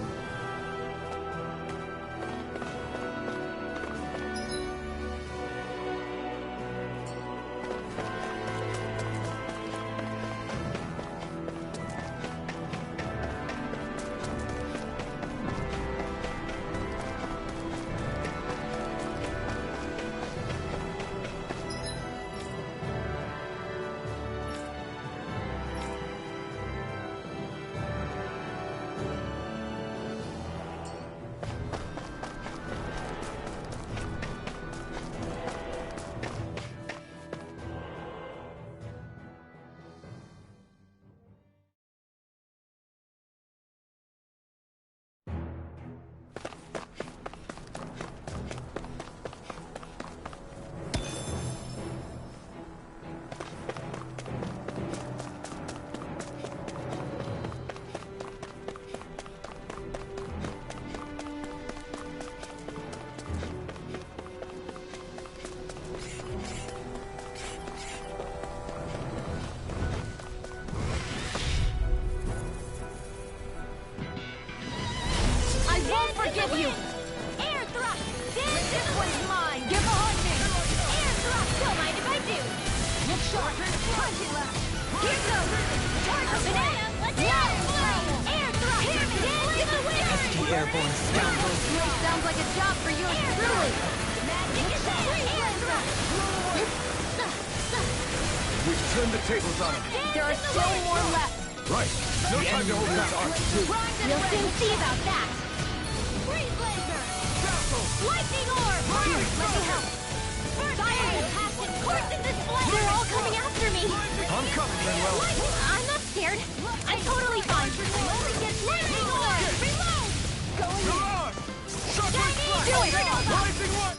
Forgive you! Air thrust! This one's mine! Give a hunting! Air thrust! Don't mind if I do! Look sharp! Punching left! Here goes! Charge a banana! Let's go! Air thrust! Give the winner! Pesky airborne scoundrels! Sounds like a job for you and truly! Magic is air thrust! We've turned the tables on him. There are still more left! Right. No time to hold back arms too. We'll soon see about that! Freeze laser! Lightning orb! Here, let me help! Fire will pass its course in this blade! They're all coming after me! I'm coming, Manuel. I'm not scared. I'm totally fine. Lightning orb! Reload! Going Come in! on! Suffering Chinese flash! supernova! Rising one!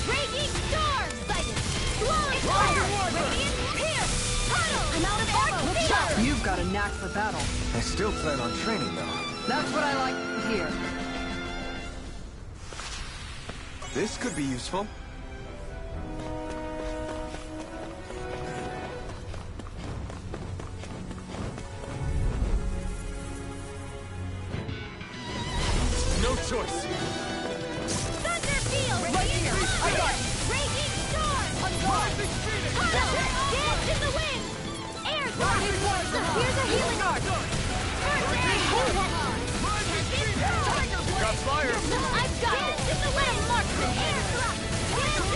Raging storm! Sighted! Glowing fire! Radiant pierce! Tunnel! I'm out of ammo! You've got a knack for battle. I still plan on training, though. That's what I like to hear. This could be useful. No choice choice. Thunder Field! Lightning! I got it! Raging Storm! Rising Phoenix! Dance in the wind! Air Thrust! Here's a healing art! Got fire. I've got it! Dance in the wind! Marksman! Air Thrust!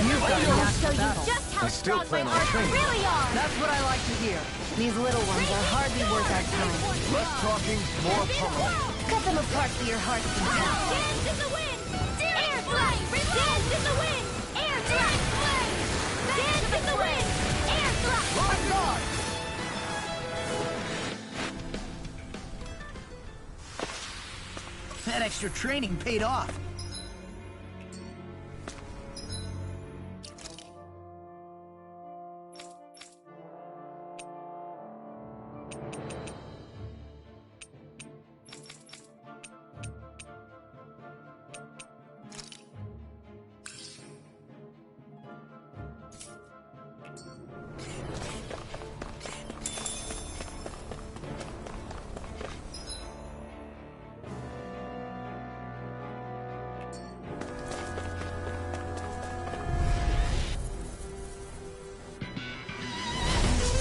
You've got a I'll knack show for you battle. just how I still strong plan my on arms training. really are! That's what I like to hear. These little ones are hardly worth our time. Less talking, more pummeling. Cut them apart for your heart's content. Dance in the wind! Air Thrust! Dance in the wind! Air Thrust! Dance in the wind! Air Thrust! On guard! That extra training paid off.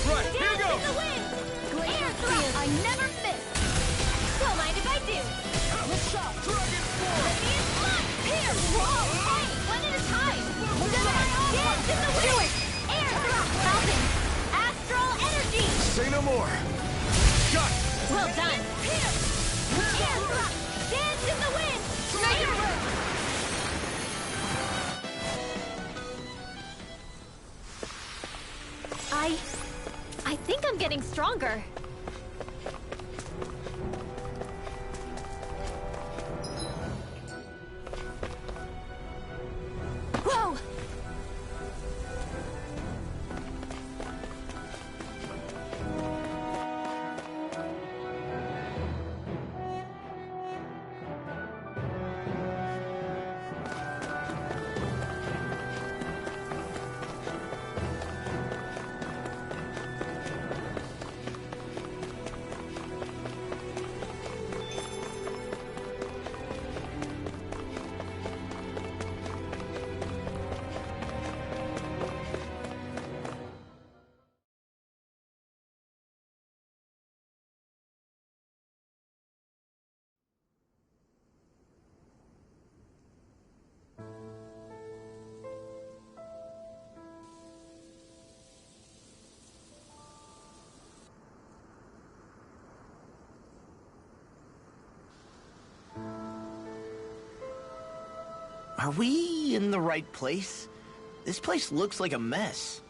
Right, here Dance in goes. the wind! Air Thrust! I never miss! Don't mind if I do! Dragon form. Radiant Blood! Here! Whoa! Hey! One at a time! Dance in the wind! Air Thrust! Falcon! Astral Energy! Say no more. Got it. Well done! Here! Air Thrust! Dance in the wind! Air Thrust! I think I'm getting stronger. Whoa! Are we in the right place? This place looks like a mess.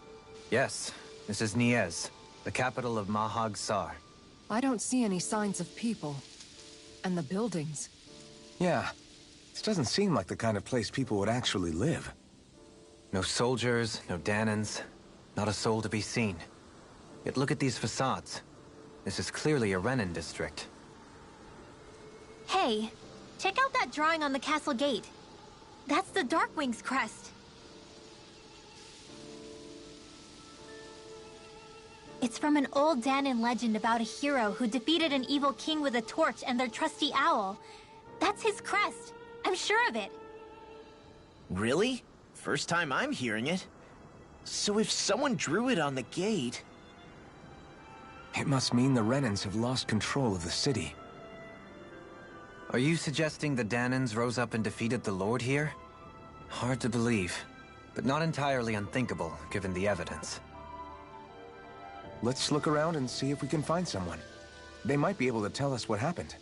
Yes, this is Niez, the capital of Mahag Sar. I don't see any signs of people. And the buildings. Yeah, this doesn't seem like the kind of place people would actually live. No soldiers, no Danans, not a soul to be seen. Yet look at these facades. This is clearly a Renin district. Hey, check out that drawing on the castle gate. That's the Darkwing's crest. It's from an old Danon legend about a hero who defeated an evil king with a torch and their trusty owl. That's his crest. I'm sure of it. Really? First time I'm hearing it. So if someone drew it on the gate... It must mean the Renans have lost control of the city. Are you suggesting the Danans rose up and defeated the Lord here? Hard to believe, but not entirely unthinkable, given the evidence. Let's look around and see if we can find someone. They might be able to tell us what happened.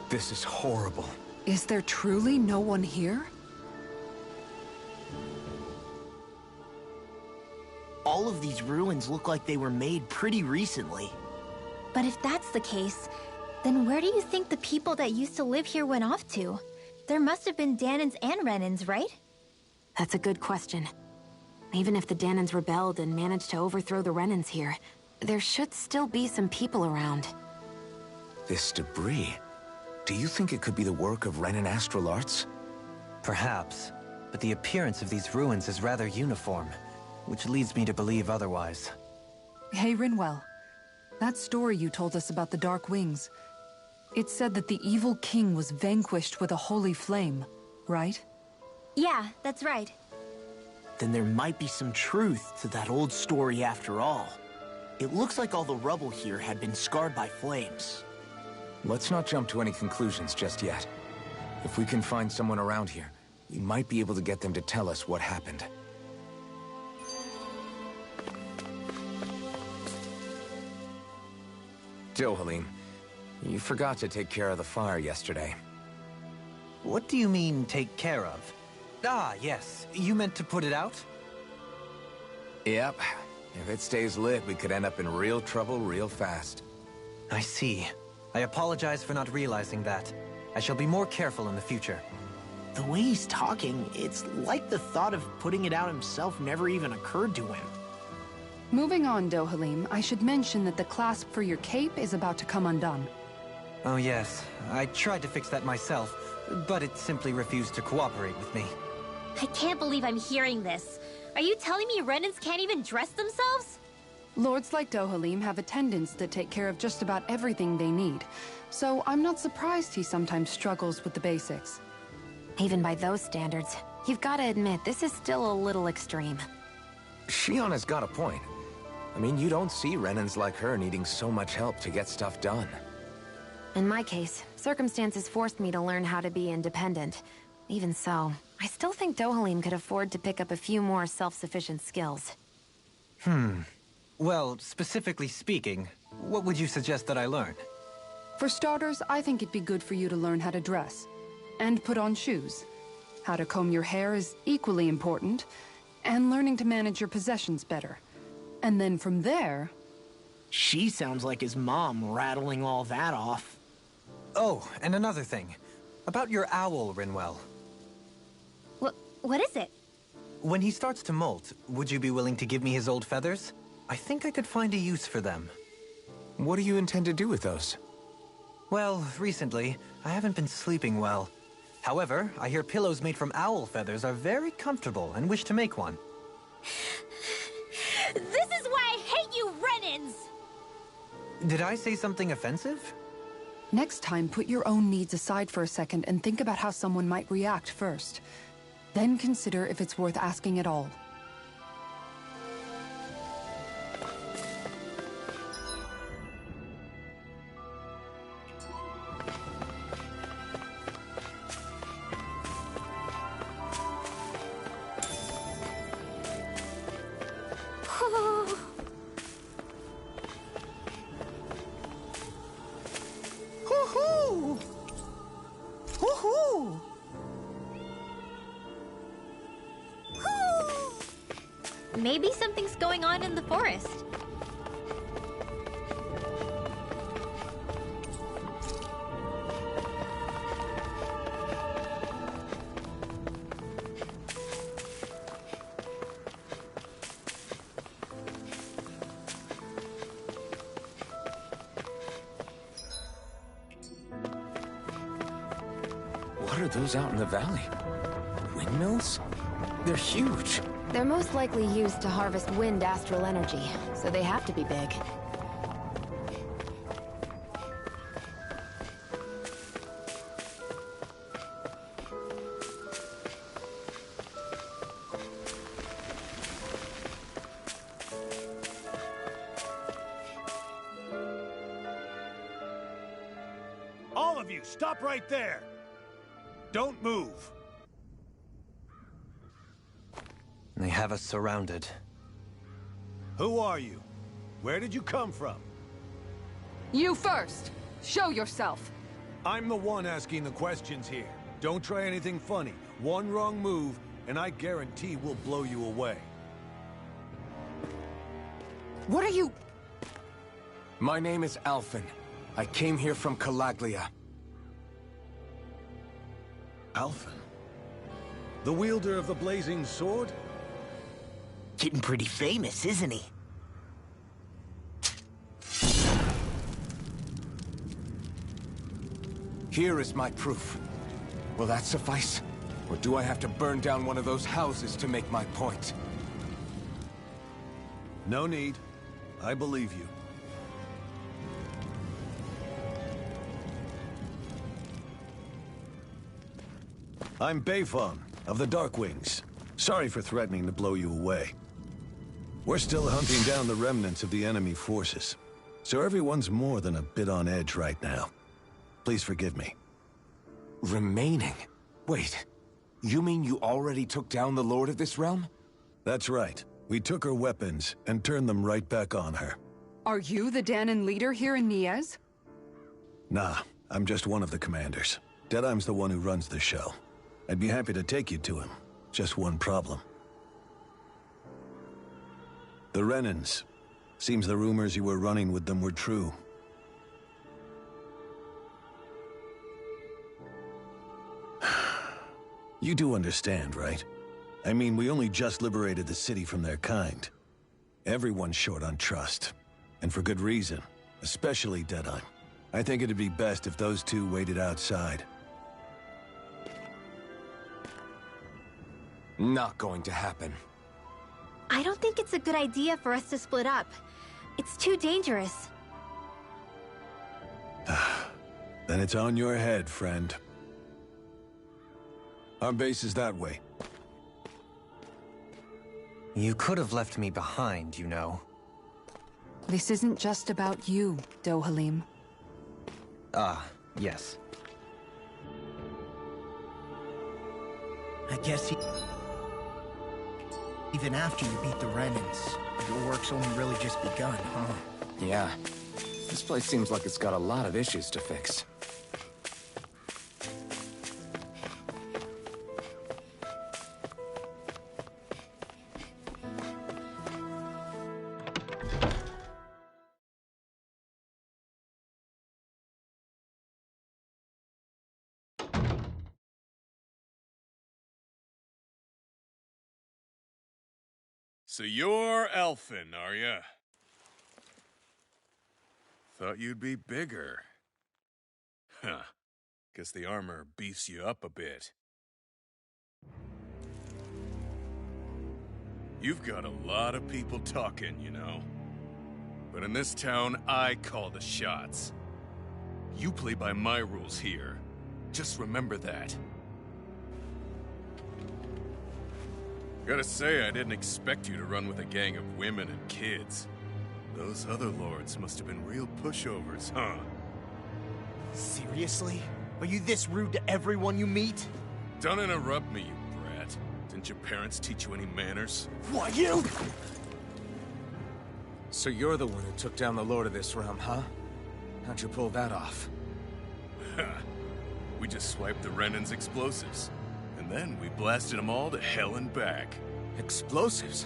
This is horrible. Is there truly no one here? All of these ruins look like they were made pretty recently. But if that's the case, then where do you think the people that used to live here went off to? There must have been Danons and Renans, right? That's a good question. Even if the Danons rebelled and managed to overthrow the Renans here, there should still be some people around. This debris... Do you think it could be the work of Renan astral arts? Perhaps, but the appearance of these ruins is rather uniform, which leads me to believe otherwise. Hey, Rinwell. That story you told us about the Dark Wings. It said that the evil king was vanquished with a holy flame, right? Yeah, that's right. Then there might be some truth to that old story after all. It looks like all the rubble here had been scarred by flames. Let's not jump to any conclusions just yet. If we can find someone around here, we might be able to get them to tell us what happened. Dohalim, you forgot to take care of the fire yesterday. What do you mean, take care of? Ah, yes. You meant to put it out? Yep. If it stays lit, we could end up in real trouble real fast. I see. I apologize for not realizing that. I shall be more careful in the future. The way he's talking, it's like the thought of putting it out himself never even occurred to him. Moving on, Dohalim, I should mention that the clasp for your cape is about to come undone. Oh yes, I tried to fix that myself, but it simply refused to cooperate with me. I can't believe I'm hearing this. Are you telling me Renans can't even dress themselves? Lords like Dohalim have attendants that take care of just about everything they need, so I'm not surprised he sometimes struggles with the basics. Even by those standards, you've got to admit this is still a little extreme. Shiona's got a point. I mean, you don't see Renans like her needing so much help to get stuff done. In my case, circumstances forced me to learn how to be independent. Even so, I still think Dohalim could afford to pick up a few more self-sufficient skills. Well, specifically speaking, what would you suggest that I learn? For starters, I think it'd be good for you to learn how to dress. And put on shoes. How to comb your hair is equally important. And learning to manage your possessions better. And then from there... She sounds like his mom rattling all that off. Oh, and another thing. About your owl, Rinwell. What is it? When he starts to molt, would you be willing to give me his old feathers? I think I could find a use for them. What do you intend to do with those? Well, recently, I haven't been sleeping well. However, I hear pillows made from owl feathers are very comfortable and wish to make one. This is why I hate you, Renans! Did I say something offensive? Next time, put your own needs aside for a second and think about how someone might react first. Then consider if it's worth asking at all. Hoo-hoo! Hoo-hoo! Maybe something's going on in the forest. What are those out in the valley? Windmills? They're huge. They're most likely used to harvest wind astral energy, so they have to be big. All of you, stop right there! Don't move! They have us surrounded. Who are you? Where did you come from? You first! Show yourself! I'm the one asking the questions here. Don't try anything funny. One wrong move, and I guarantee we'll blow you away. What are you... My name is Alphen. I came here from Calaglia. Alphen? The wielder of the blazing sword? Getting pretty famous, isn't he? Here is my proof. Will that suffice? Or do I have to burn down one of those houses to make my point? No need. I believe you. I'm Beifong, of the Darkwings. Sorry for threatening to blow you away. We're still hunting down the remnants of the enemy forces, so everyone's more than a bit on edge right now. Please forgive me. Remaining? Wait, you mean you already took down the Lord of this realm? That's right. We took her weapons and turned them right back on her. Are you the Danon leader here in Niez? Nah, I'm just one of the commanders. Deadheim's the one who runs the show. I'd be happy to take you to him. Just one problem. The Renans. Seems the rumors you were running with them were true. You do understand, right? I mean, we only just liberated the city from their kind. Everyone's short on trust. And for good reason. Especially Deadheim. I think it'd be best if those two waited outside. Not going to happen. I don't think it's a good idea for us to split up. It's too dangerous. Then it's on your head, friend. Our base is that way. You could have left me behind, you know. This isn't just about you, Dohalim. Yes. I guess even after you beat the Renans, your work's only really just begun, huh? Yeah. This place seems like it's got a lot of issues to fix. So you're elfin, are ya? Thought you'd be bigger. Huh. Guess the armor beefs you up a bit. You've got a lot of people talking, you know. But in this town, I call the shots. You play by my rules here. Just remember that. Gotta say, I didn't expect you to run with a gang of women and kids. Those other lords must have been real pushovers, huh? Seriously? Are you this rude to everyone you meet? Don't interrupt me, you brat. Didn't your parents teach you any manners? Why, you? So you're the one who took down the Lord of this realm, huh? How'd you pull that off? We just swiped the Renan's explosives. And then we blasted them all to hell and back. Explosives?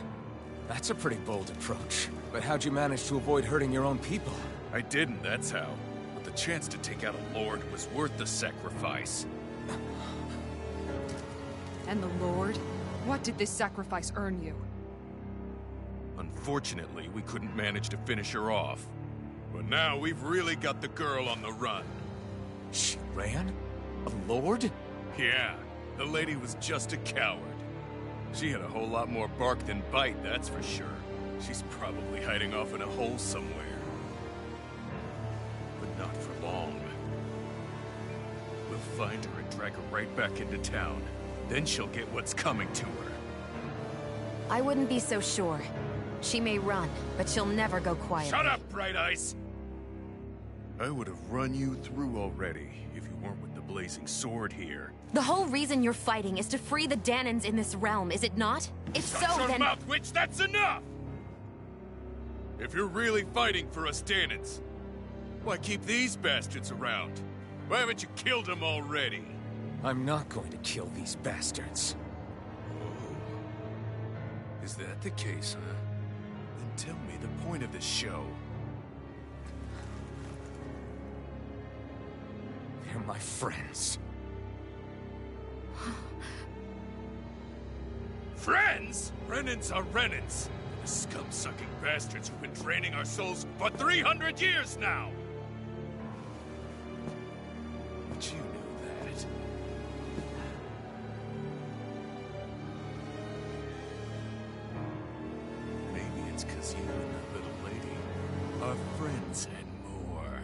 That's a pretty bold approach. But how'd you manage to avoid hurting your own people? I didn't, that's how. But the chance to take out a lord was worth the sacrifice. And the Lord? What did this sacrifice earn you? Unfortunately, we couldn't manage to finish her off. But now we've really got the girl on the run. She ran? A lord? Yeah. The lady was just a coward. She had a whole lot more bark than bite, that's for sure. She's probably hiding off in a hole somewhere. But not for long. We'll find her and drag her right back into town. Then she'll get what's coming to her. I wouldn't be so sure. She may run, but she'll never go quiet. Shut up, Bright Eyes! I would have run you through already if you weren't with the blazing sword here. The whole reason you're fighting is to free the Danons in this realm, is it not? If so, Shut your then— mouth, witch! That's enough! If you're really fighting for us Danons, why keep these bastards around? Why haven't you killed them already? I'm not going to kill these bastards. Oh. Is that the case, huh? Then tell me the point of this show. They're my friends. Friends? Renans are Renans. The scum-sucking bastards who've been draining our souls for 300 years now! But you knew that. Maybe it's 'cause you and that little lady our friends and more.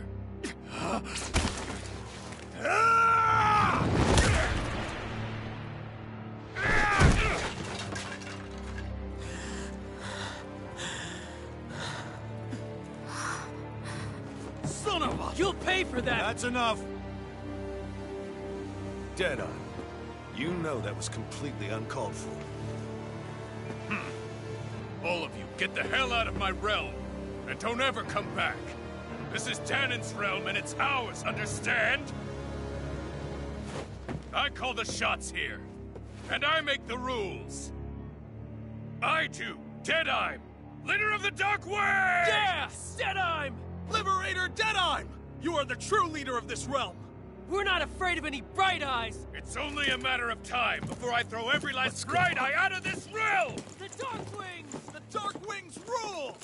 Son of a... You'll pay for that! That's enough! Deadeye, you know that was completely uncalled for. All of you, get the hell out of my realm! And don't ever come back! This is Danon's realm and it's ours, understand? I call the shots here. And I make the rules. I do, Deadeye, leader of the Dark Wings! Yeah! Deadeye! Liberator Deadeye! You are the true leader of this realm! We're not afraid of any Bright Eyes! It's only a matter of time before I throw every last Bright Eye out of this realm! The Dark Wings! The Dark Wings rule!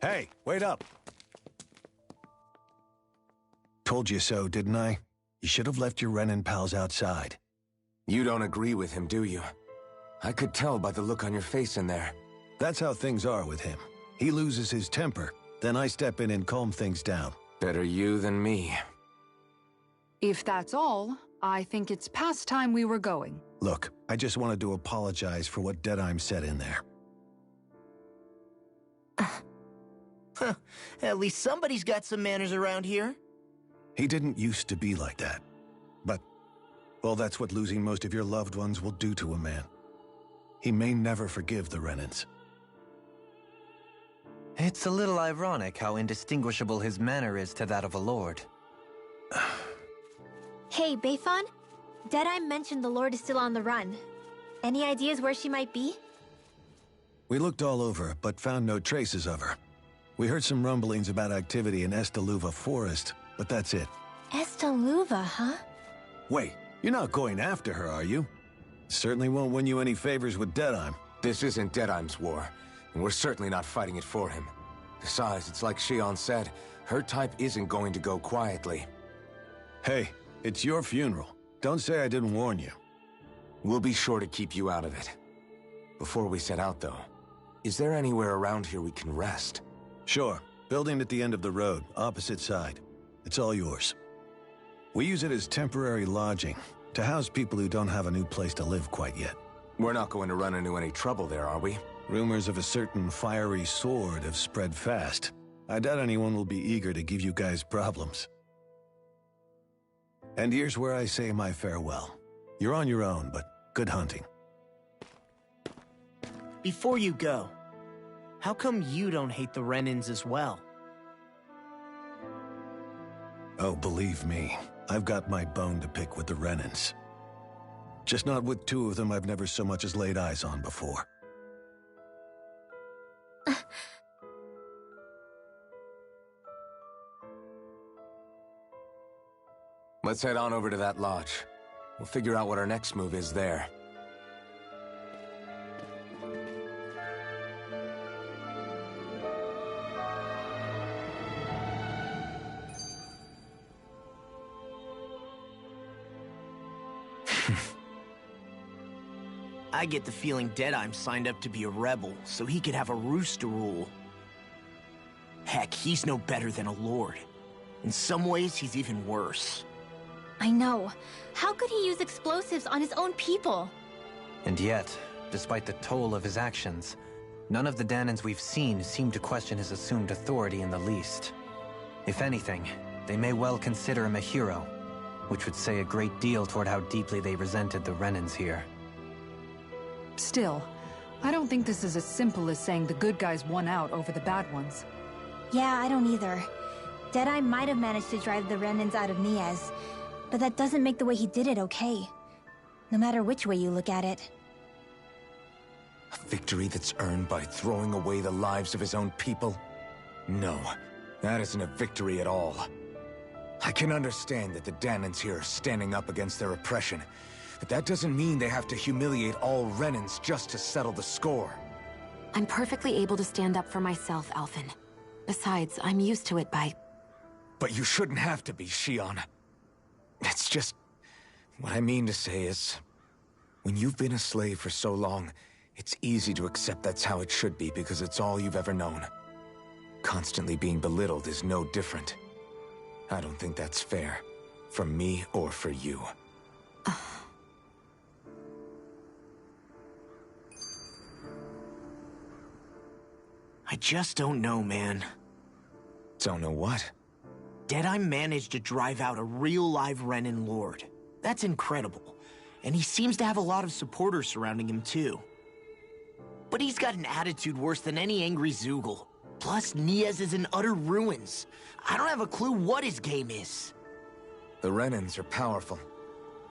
Hey, wait up! Told you so, didn't I? You should have left your Renan pals outside. You don't agree with him, do you? I could tell by the look on your face in there. That's how things are with him. He loses his temper, then I step in and calm things down. Better you than me. If that's all, I think it's past time we were going. Look, I just wanted to apologize for what Deadeye said in there. At least somebody's got some manners around here. He didn't used to be like that. But, well, that's what losing most of your loved ones will do to a man. He may never forgive the Renans. It's a little ironic how indistinguishable his manner is to that of a lord. Hey, Bayfon? Deadeye mentioned the Lord is still on the run. Any ideas where she might be? We looked all over, but found no traces of her. We heard some rumblings about activity in Estaluva Forest, but that's it. Estaluva, huh? Wait, you're not going after her, are you? Certainly won't win you any favors with Deadeye. This isn't Deadeye's war, and we're certainly not fighting it for him. Besides, it's like Shion said, her type isn't going to go quietly. Hey, it's your funeral. Don't say I didn't warn you. We'll be sure to keep you out of it. Before we set out, though, is there anywhere around here we can rest? Sure. Building at the end of the road, opposite side. It's all yours. We use it as temporary lodging, to house people who don't have a new place to live quite yet. We're not going to run into any trouble there, are we? Rumors of a certain fiery sword have spread fast. I doubt anyone will be eager to give you guys problems. And here's where I say my farewell. You're on your own, but good hunting. Before you go, how come you don't hate the Renans as well? Oh, believe me, I've got my bone to pick with the Renans. Just not with two of them I've never so much as laid eyes on before. Let's head on over to that lodge. We'll figure out what our next move is there. I get the feeling Deadeye's signed up to be a rebel, so he could have a rooster rule. Heck, he's no better than a lord. In some ways, he's even worse. I know. How could he use explosives on his own people? And yet, despite the toll of his actions, none of the Danons we've seen seem to question his assumed authority in the least. If anything, they may well consider him a hero, which would say a great deal toward how deeply they resented the Renans here. Still, I don't think this is as simple as saying the good guys won out over the bad ones. Yeah, I don't either. Deadeye might have managed to drive the Renans out of Niaz, but that doesn't make the way he did it okay. No matter which way you look at it. A victory that's earned by throwing away the lives of his own people? No, that isn't a victory at all. I can understand that the Danons here are standing up against their oppression. But that doesn't mean they have to humiliate all Renans just to settle the score. I'm perfectly able to stand up for myself, Alphen. Besides, I'm used to it by... But you shouldn't have to be, Shion. It's just... What I mean to say is... When you've been a slave for so long, it's easy to accept that's how it should be because it's all you've ever known. Constantly being belittled is no different. I don't think that's fair. For me or for you. I just don't know, man. Don't know what? Deadeye managed to drive out a real live Renan Lord. That's incredible. And he seems to have a lot of supporters surrounding him, too. But he's got an attitude worse than any angry Zoogle. Plus, Niaz is in utter ruins. I don't have a clue what his game is. The Renans are powerful.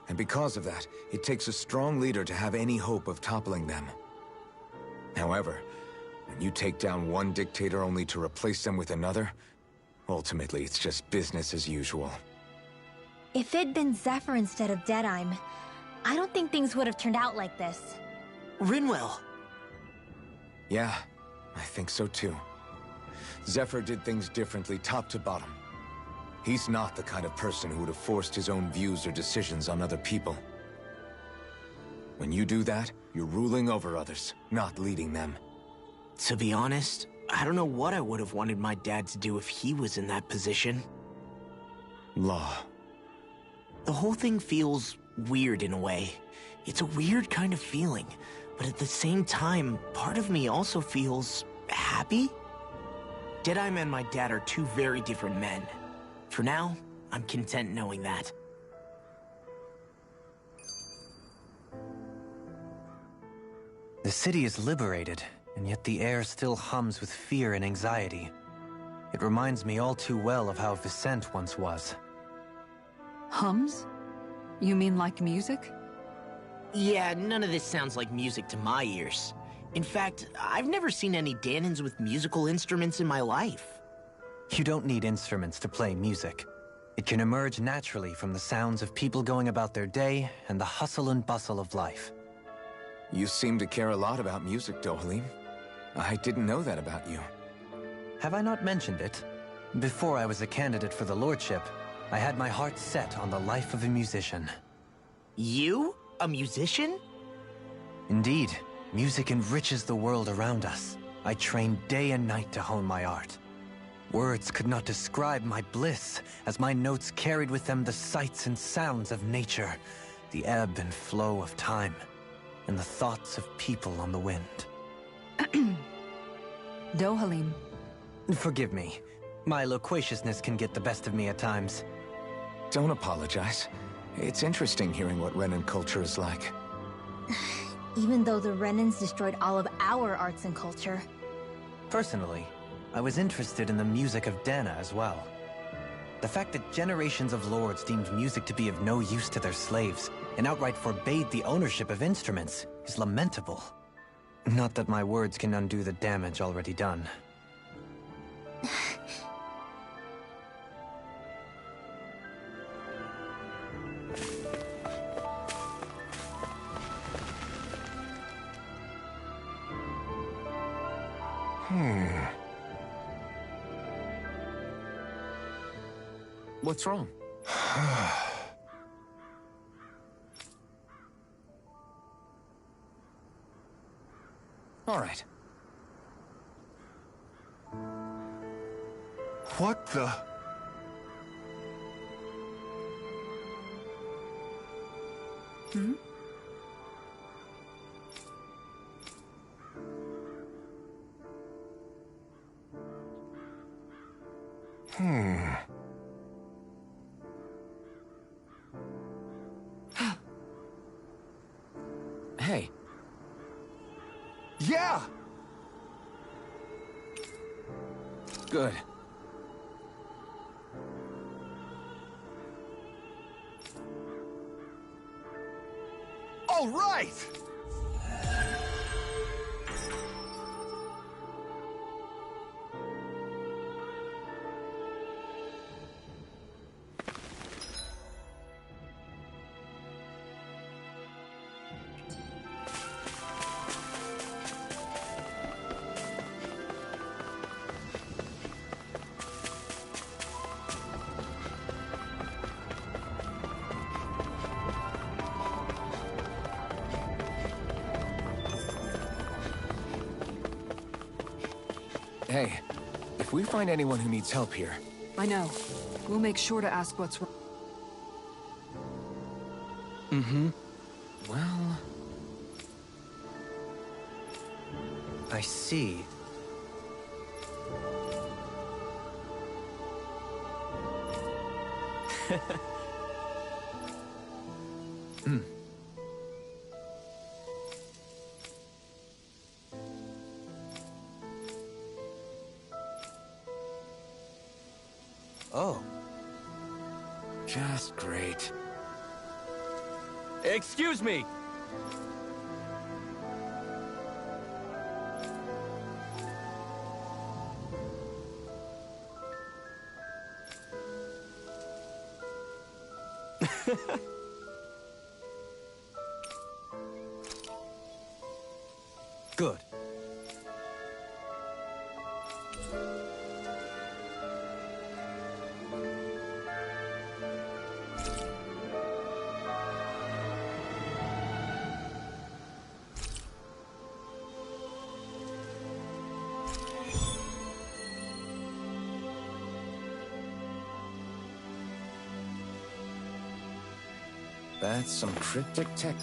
And because of that, it takes a strong leader to have any hope of toppling them. However, when you take down one dictator only to replace them with another, ultimately it's just business as usual. If it'd been Zephyr instead of Deadeye, I don't think things would have turned out like this. Rinwell. Yeah, I think so too. Zephyr did things differently top to bottom. He's not the kind of person who would have forced his own views or decisions on other people. When you do that, you're ruling over others, not leading them. To be honest, I don't know what I would have wanted my dad to do if he was in that position. Law. The whole thing feels weird in a way. It's a weird kind of feeling, but at the same time, part of me also feels happy. Deadeye and my dad are two very different men. For now, I'm content knowing that. The city is liberated, and yet the air still hums with fear and anxiety. It reminds me all too well of how Vicente once was. Hums? You mean like music? Yeah, none of this sounds like music to my ears. In fact, I've never seen any Danans with musical instruments in my life. You don't need instruments to play music. It can emerge naturally from the sounds of people going about their day and the hustle and bustle of life. You seem to care a lot about music, Dohalim. I didn't know that about you. Have I not mentioned it? Before I was a candidate for the lordship, I had my heart set on the life of a musician. You? A musician? Indeed. Music enriches the world around us. I trained day and night to hone my art. Words could not describe my bliss, as my notes carried with them the sights and sounds of nature, the ebb and flow of time, and the thoughts of people on the wind. Dohalim. Forgive me. My loquaciousness can get the best of me at times. Don't apologize. It's interesting hearing what Renan culture is like. Even though the Renans destroyed all of our arts and culture. Personally, I was interested in the music of Dana as well. The fact that generations of lords deemed music to be of no use to their slaves, and outright forbade the ownership of instruments, is lamentable. Not that my words can undo the damage already done. What's wrong? All right. What the? Hmm? Hey. Yeah! Good. All right! Hey, if we find anyone who needs help here... I know. We'll make sure to ask what's wrong. Mm-hmm. Well... I see. Hmm. Oh. Just great. Excuse me! Good. That's some cryptic tech.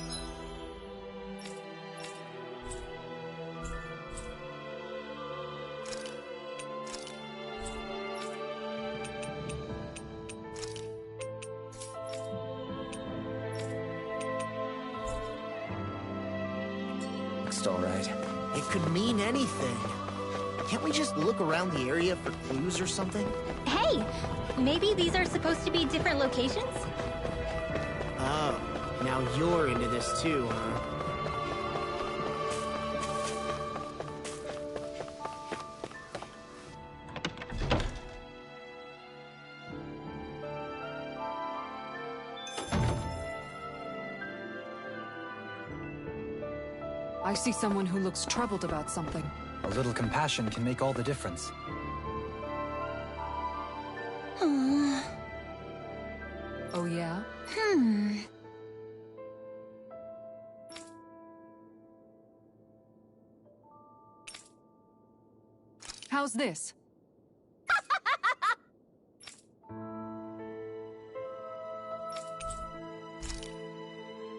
Looks all right. It could mean anything. Can't we just look around the area for clues or something? Hey! Maybe these are supposed to be different locations? Oh, now you're into this too, huh? I see someone who looks troubled about something. A little compassion can make all the difference. Oh yeah? How's this?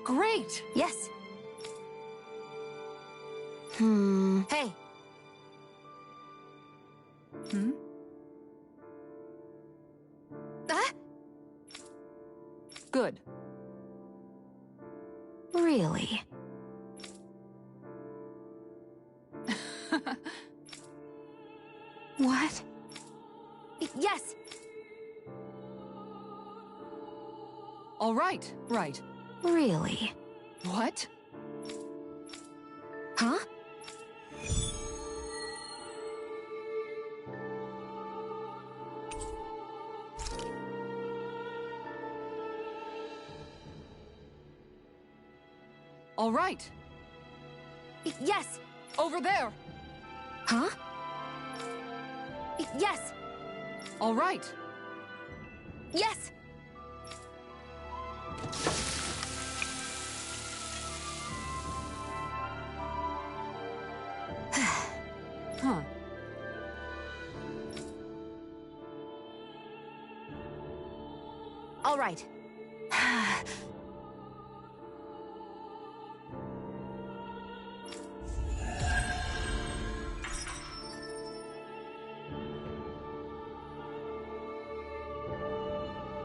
Great! Yes. Hey. Good. Really? What? Yes! All right, right. Really? What? Huh? All right. Yes! Over there! Huh? Yes! All right. Yes! Huh. All right.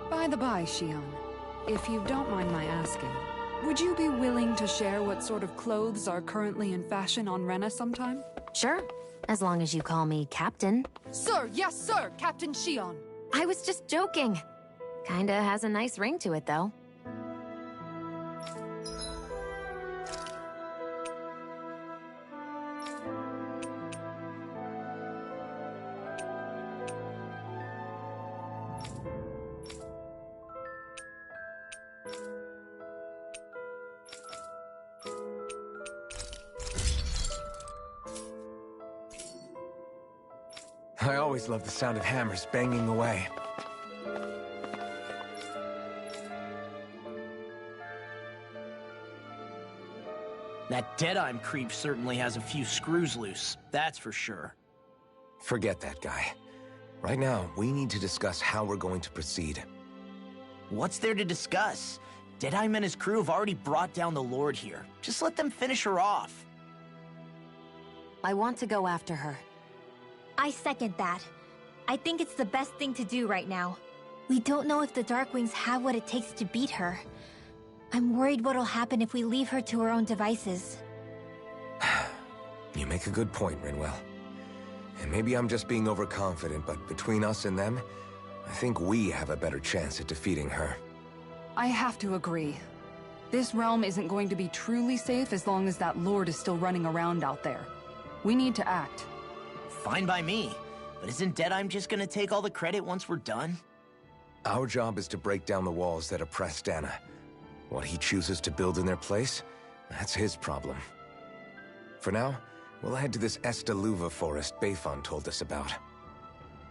By the by, Shion, if you don't mind my asking, would you be willing to share what sort of clothes are currently in fashion on Rena sometime? Sure, as long as you call me Captain. Sir, yes sir, Captain Shion. I was just joking. Kinda has a nice ring to it, though. I always love the sound of hammers banging away. That Deadeye creep certainly has a few screws loose, that's for sure. Forget that guy. Right now, we need to discuss how we're going to proceed. What's there to discuss? Deadeye and his crew have already brought down the Lord here. Just let them finish her off. I want to go after her. I second that. I think it's the best thing to do right now. We don't know if the Darkwings have what it takes to beat her. I'm worried what'll happen if we leave her to her own devices. You make a good point, Rinwell. And maybe I'm just being overconfident, but between us and them, I think we have a better chance at defeating her. I have to agree. This realm isn't going to be truly safe as long as that Lord is still running around out there. We need to act. Fine by me. But isn't Deadeye just gonna take all the credit once we're done? Our job is to break down the walls that oppress Dana. What he chooses to build in their place, that's his problem. For now, we'll head to this Estaluva forest Bayfon told us about.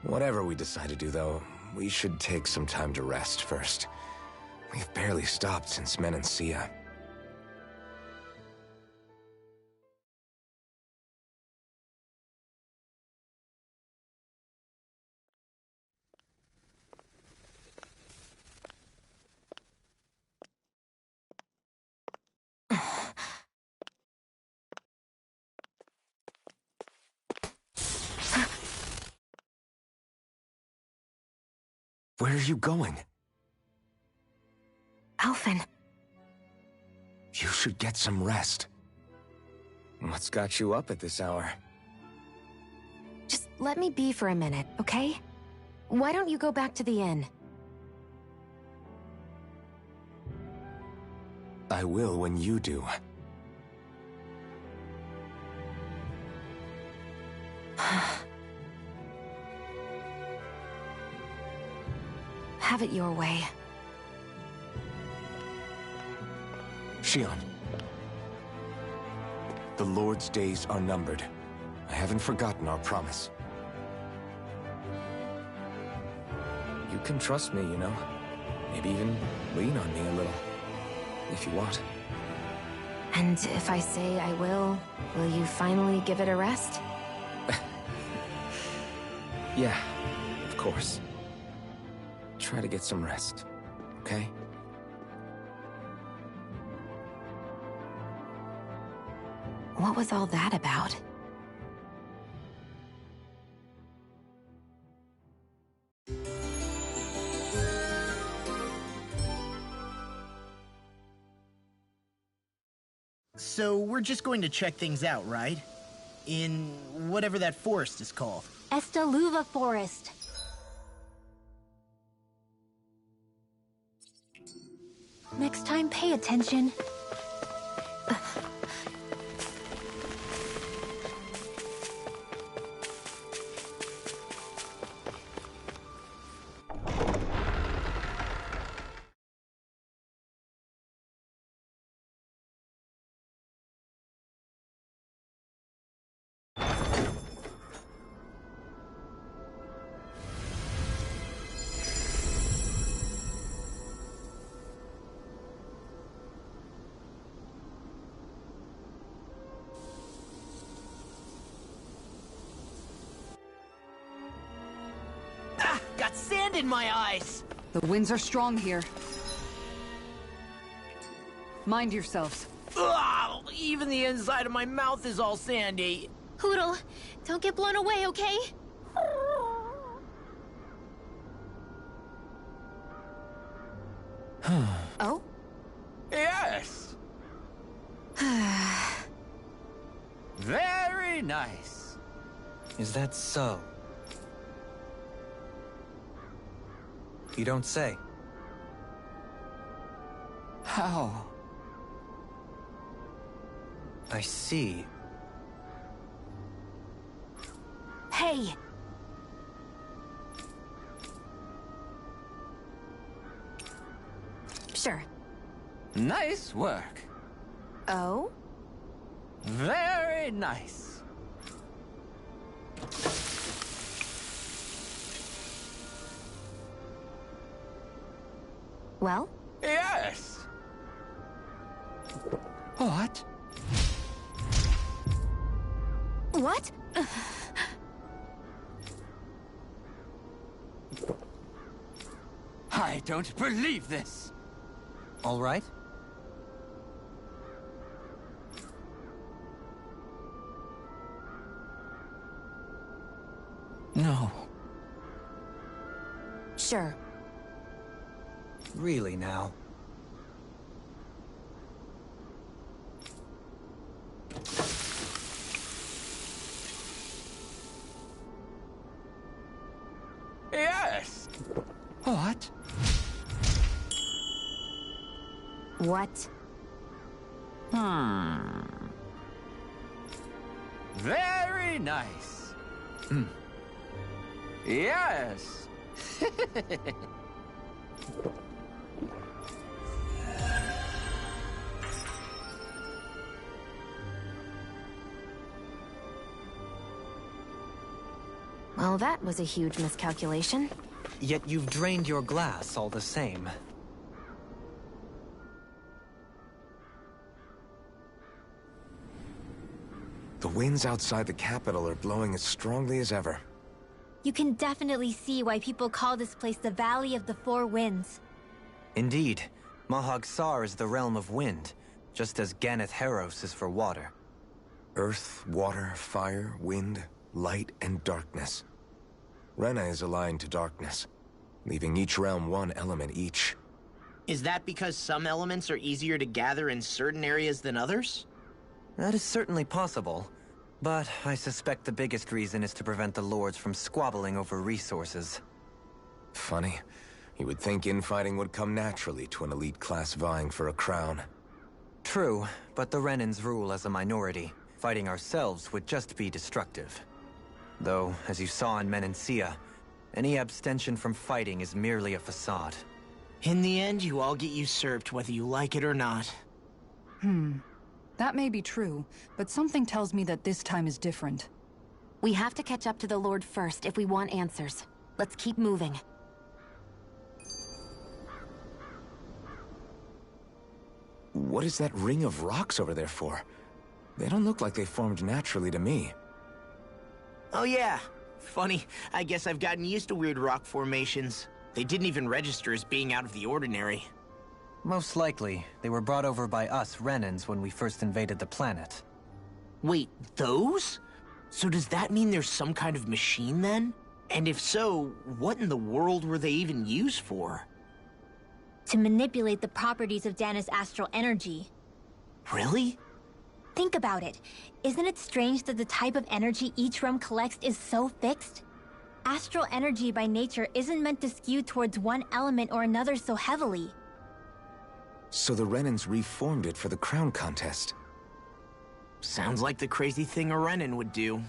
Whatever we decide to do, though, we should take some time to rest first. We've barely stopped since Menancia. Where are you going? Alphen. You should get some rest. What's got you up at this hour? Just let me be for a minute, okay? Why don't you go back to the inn? I will when you do. Have it your way. Shion. The Lord's days are numbered. I haven't forgotten our promise. You can trust me, you know. Maybe even lean on me a little. If you want. And if I say I will you finally give it a rest? Yeah, of course. Try to get some rest, okay? What was all that about? So we're just going to check things out, right? In whatever that forest is called. Estaluva Forest. Next time, pay attention. Got sand in my eyes! The winds are strong here. Mind yourselves. Ugh, even the inside of my mouth is all sandy. Hootle, don't get blown away, okay? Oh? Yes! Very nice. Is that so? You don't say. How? I see. Hey! Sure. Nice work. Oh? Very nice. Well? Yes! What? What? I don't believe this! All right? No. Sure. Really now? Yes! What? What? Very nice. Yes! Well, that was a huge miscalculation. Yet you've drained your glass all the same. The winds outside the capital are blowing as strongly as ever. You can definitely see why people call this place the Valley of the Four Winds. Indeed. Mahag Sar is the realm of wind, just as Ganeth Heros is for water. Earth, water, fire, wind, light, and darkness. Rena is aligned to darkness, leaving each realm one element each. Is that because some elements are easier to gather in certain areas than others? That is certainly possible, but I suspect the biggest reason is to prevent the lords from squabbling over resources. Funny. You would think infighting would come naturally to an elite class vying for a crown. True, but the Renans rule as a minority. Fighting ourselves would just be destructive. Though, as you saw in Menancia, any abstention from fighting is merely a facade. In the end, you all get usurped whether you like it or not. That may be true, but something tells me that this time is different. We have to catch up to the Lord first if we want answers. Let's keep moving. What is that ring of rocks over there for? They don't look like they formed naturally to me. Oh yeah. Funny, I guess I've gotten used to weird rock formations. They didn't even register as being out of the ordinary. Most likely, they were brought over by us Renans when we first invaded the planet. Wait, those? So does that mean there's some kind of machine then? And if so, what in the world were they even used for? To manipulate the properties of Dana's astral energy. Really? Think about it. Isn't it strange that the type of energy each realm collects is so fixed? Astral energy by nature isn't meant to skew towards one element or another so heavily. So the Renans reformed it for the crown contest. Sounds like the crazy thing a Renan would do.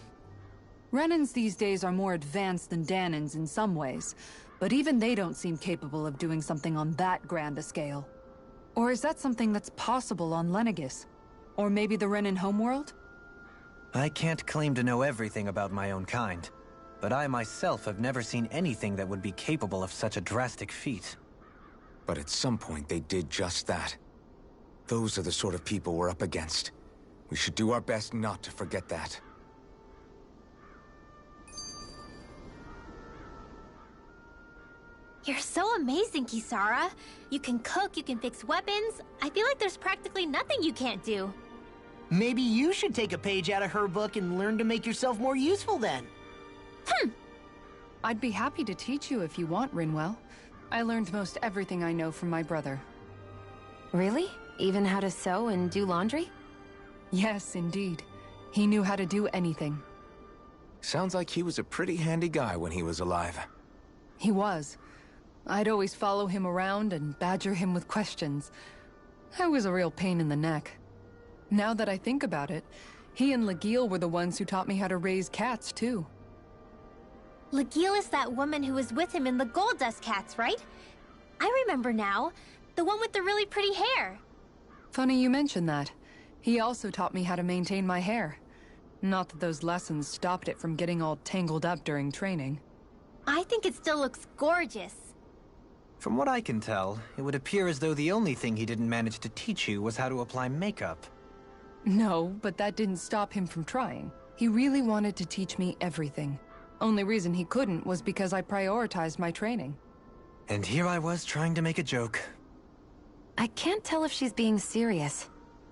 Renans these days are more advanced than Danans in some ways, but even they don't seem capable of doing something on that grand a scale. Or is that something that's possible on Lenegis? Or maybe the Renan homeworld? I can't claim to know everything about my own kind, but I myself have never seen anything that would be capable of such a drastic feat. But at some point they did just that. Those are the sort of people we're up against. We should do our best not to forget that. You're so amazing, Kisara. You can cook, you can fix weapons. I feel like there's practically nothing you can't do. Maybe you should take a page out of her book and learn to make yourself more useful then. I'd be happy to teach you if you want, Rinwell. I learned most everything I know from my brother. Really? Even how to sew and do laundry? Yes, indeed. He knew how to do anything. Sounds like he was a pretty handy guy when he was alive. He was. I'd always follow him around and badger him with questions. I was a real pain in the neck. Now that I think about it, he and Legil were the ones who taught me how to raise cats, too. Legil is that woman who was with him in the Gold Dust Cats, right? I remember now. The one with the really pretty hair. Funny you mention that. He also taught me how to maintain my hair. Not that those lessons stopped it from getting all tangled up during training. I think it still looks gorgeous. From what I can tell, it would appear as though the only thing he didn't manage to teach you was how to apply makeup. No, but that didn't stop him from trying. He really wanted to teach me everything. Only reason he couldn't was because I prioritized my training. And here I was trying to make a joke. I can't tell if she's being serious.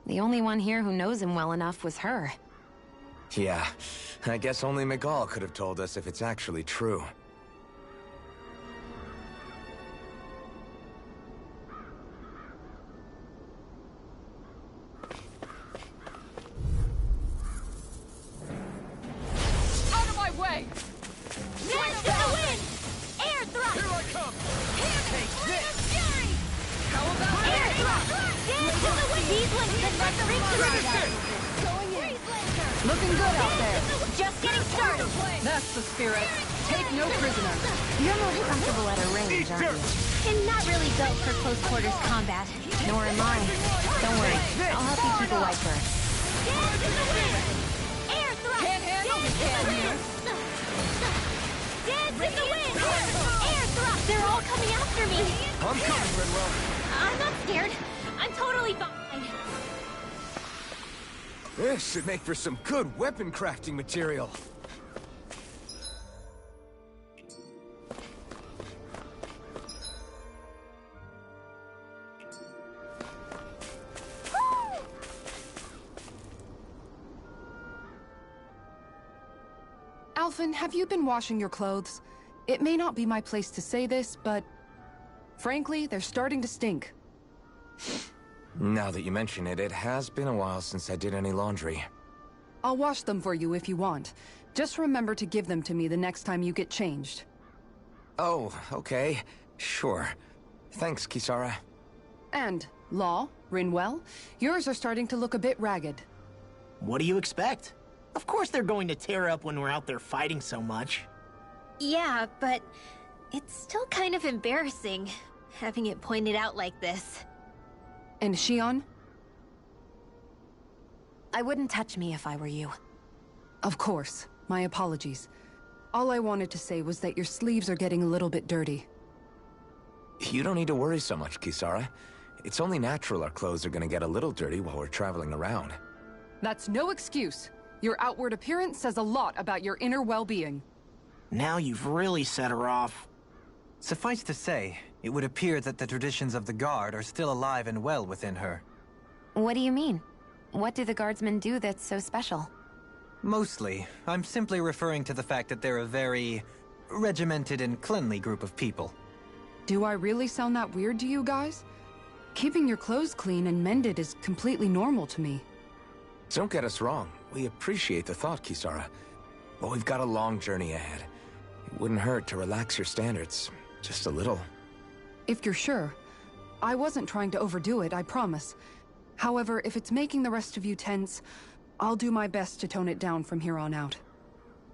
The only one here who knows him well enough was her. Yeah, I guess only Miguel could have told us if it's actually true. Out of my way! Dance in the wind! Air thrust! Here I come! Take this! Fury! How about Air thrust! Dance in the wind! These ones can run the going in? Freeze Looking good out there. Just getting started! That's the spirit. Take no prisoners. You're most comfortable at a range, aren't you? I'm not really built for close quarters combat. Nor am I. Don't worry. I'll help you keep away first. Dance in the wind! Air thrust! Can't handle the can you? Dance in the wind! Air thrust! They're all coming after me. I'm coming, Redwell. I'm not scared. I'm totally fine. This should make for some good weapon crafting material. Alphen, have you been washing your clothes? It may not be my place to say this, but... frankly, they're starting to stink. Now that you mention it, it has been a while since I did any laundry. I'll wash them for you if you want. Just remember to give them to me the next time you get changed. Oh, okay. Sure. Thanks, Kisara. And, Law, Rinwell, yours are starting to look a bit ragged. What do you expect? Of course they're going to tear up when we're out there fighting so much. Yeah, but it's still kind of embarrassing, having it pointed out like this. And Shion? I wouldn't touch me if I were you. Of course. My apologies. All I wanted to say was that your sleeves are getting a little bit dirty. You don't need to worry so much, Kisara. It's only natural our clothes are gonna get a little dirty while we're traveling around. That's no excuse. Your outward appearance says a lot about your inner well-being. Now you've really set her off. Suffice to say, it would appear that the traditions of the Guard are still alive and well within her. What do you mean? What do the guardsmen do that's so special? Mostly, I'm simply referring to the fact that they're a very regimented and cleanly group of people. Do I really sound that weird to you guys? Keeping your clothes clean and mended is completely normal to me. Don't get us wrong. We appreciate the thought, Kisara. But we've got a long journey ahead. It wouldn't hurt to relax your standards. Just a little. If you're sure. I wasn't trying to overdo it, I promise. However, if it's making the rest of you tense, I'll do my best to tone it down from here on out.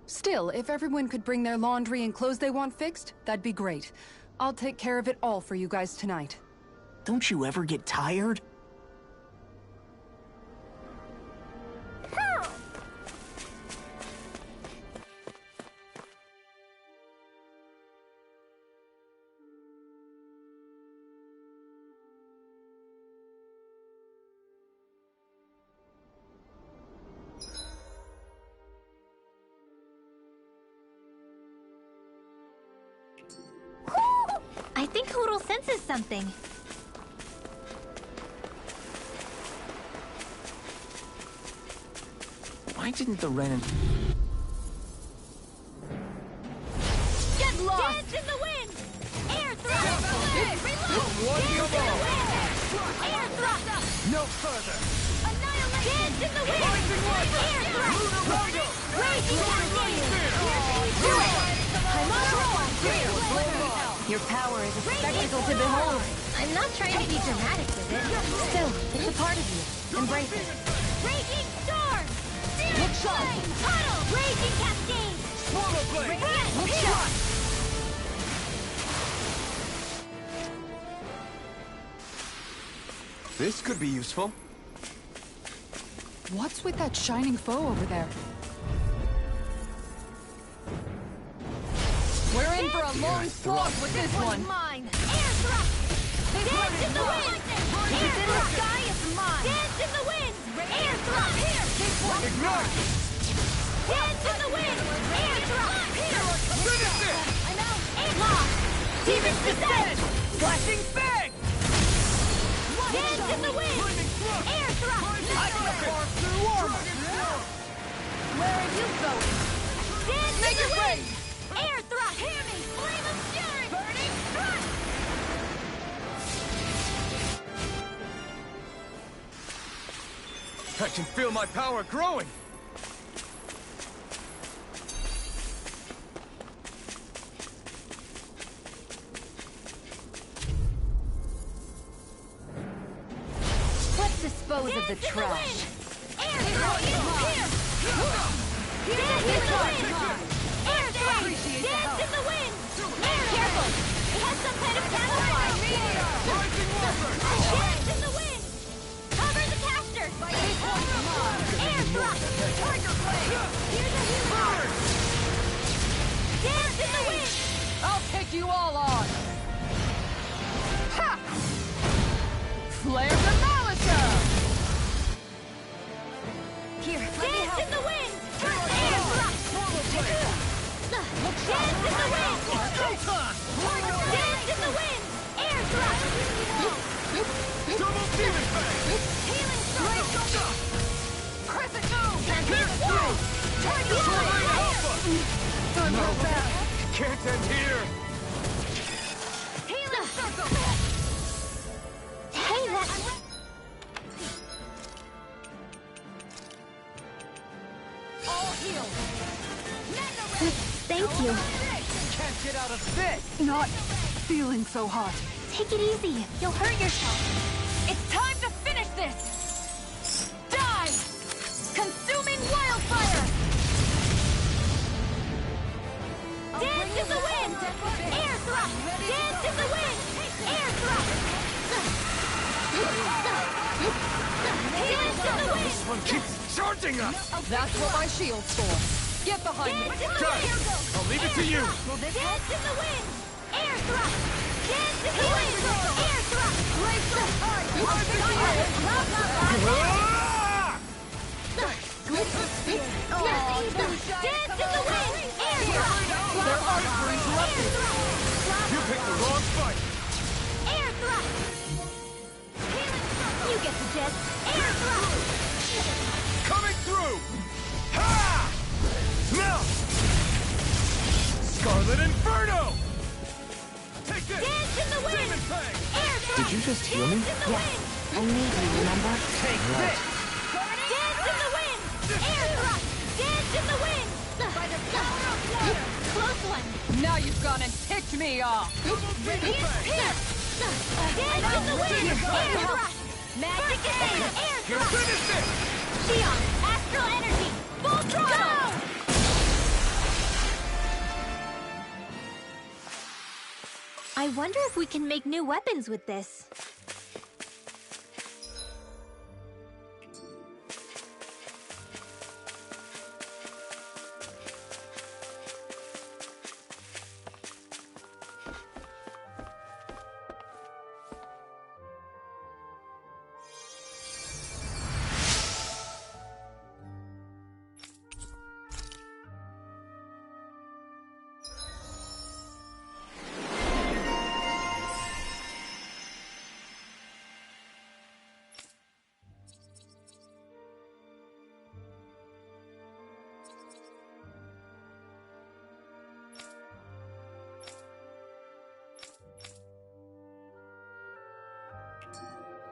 Still, if everyone could bring their laundry and clothes they want fixed, that'd be great. I'll take care of it all for you guys tonight. Don't you ever get tired? I think Hoodle senses something. Why didn't the Renan... Get lost! Dance in the wind! Air thrust! Reload! Dance in the wind! Air thrust! No further! Annihilation! Dance in the wind! Air thrust! Raging cascade! Do it! I'm on a roll! Your power is a spectacle to behold. I'm not trying to be dramatic with it. Still, it's a part of you. Embrace it. Raging storm! Look shot! Huddle! Raging cascade! Swallow blade! Look shot! This could be useful. What's with that shining foe over there? We're in for a long slog with this one. Mine! Air thrust! Dance in the wind! Air thrust! Sky is mine! Dance in the wind! Air thrust! Here! Ignite! Dance in the wind! Air thrust! Here! Finish it! I'm out! Air lock! Demon descent! Flashing fang! Dance in the wind! Air thrust! I can farm through armor! Where are you going? Dance Make in the it wind! rain! Air thrust! Hear me! Flame of fury! Burning thrust! I can feel my power growing! Let's dispose of the trash. Air thrust! Here! Dance in the wind! Air thrust! Dance in the wind! Air careful! It has some kind of camouflage! Dance in the wind! Cover the caster! Air thrust! Tiger blade! Here's a healing! Dance in the wind! I'll take you all on! Ha! Flare the Malicer! Here, let me Dance help. in the wind! Air thrust! Dance in the wind! Dance in the wind! Air thrust! Double demon fang! Healing circle! Crescent move! Pierce through! Turn your Soaring fire! alpha! I'm not bad! Can't end here! Healing circle! Hey, that... All healed! Thank you. Can't get out of this! Not feeling so hot. Take it easy. You'll hurt yourself. It's time to finish this! Die! Consuming wildfire! Dance in the wind! Air thrust! Dance in the wind! Air thrust! Dance in the wind! This one keeps charging us! That's what my shield's for. Get behind me. Dance in the Got it. wind! I'll leave it to you! Dance in the wind! Air thrust! Dance in the wind! Air thrust! Glacial fire! Dance in the wind! Air thrust! Their arms were interrupted! You picked the wrong fight! Air thrust! You get the gist. Air thrust! Coming through! Ha! Now! Scarlet Inferno! Take this! Dance in the wind! Demon fang! Air thrust! Did you just heal me? Dance in the wind! I need you, remember? Take this! Dance in the wind! Air thrust! Dance in the wind! By the power of water! Close one! Now you've gone and ticked me off! Dance in the wind! Air thrust! Magic is in! Air Here, thrust! finish this! Xion! Astral energy! Full throttle! I wonder if we can make new weapons with this.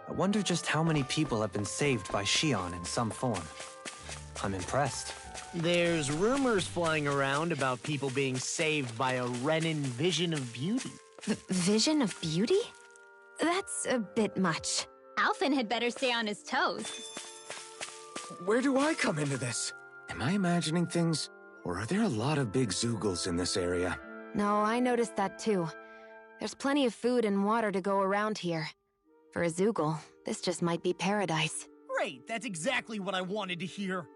I wonder just how many people have been saved by Xion in some form. I'm impressed. There's rumors flying around about people being saved by a Renin vision of beauty. Vision of beauty? That's a bit much. Alphen had better stay on his toes. Where do I come into this? Am I imagining things? Or are there a lot of big Zoogles in this area? No, I noticed that too. There's plenty of food and water to go around here. For a Zoogle, this just might be paradise. Great, that's exactly what I wanted to hear.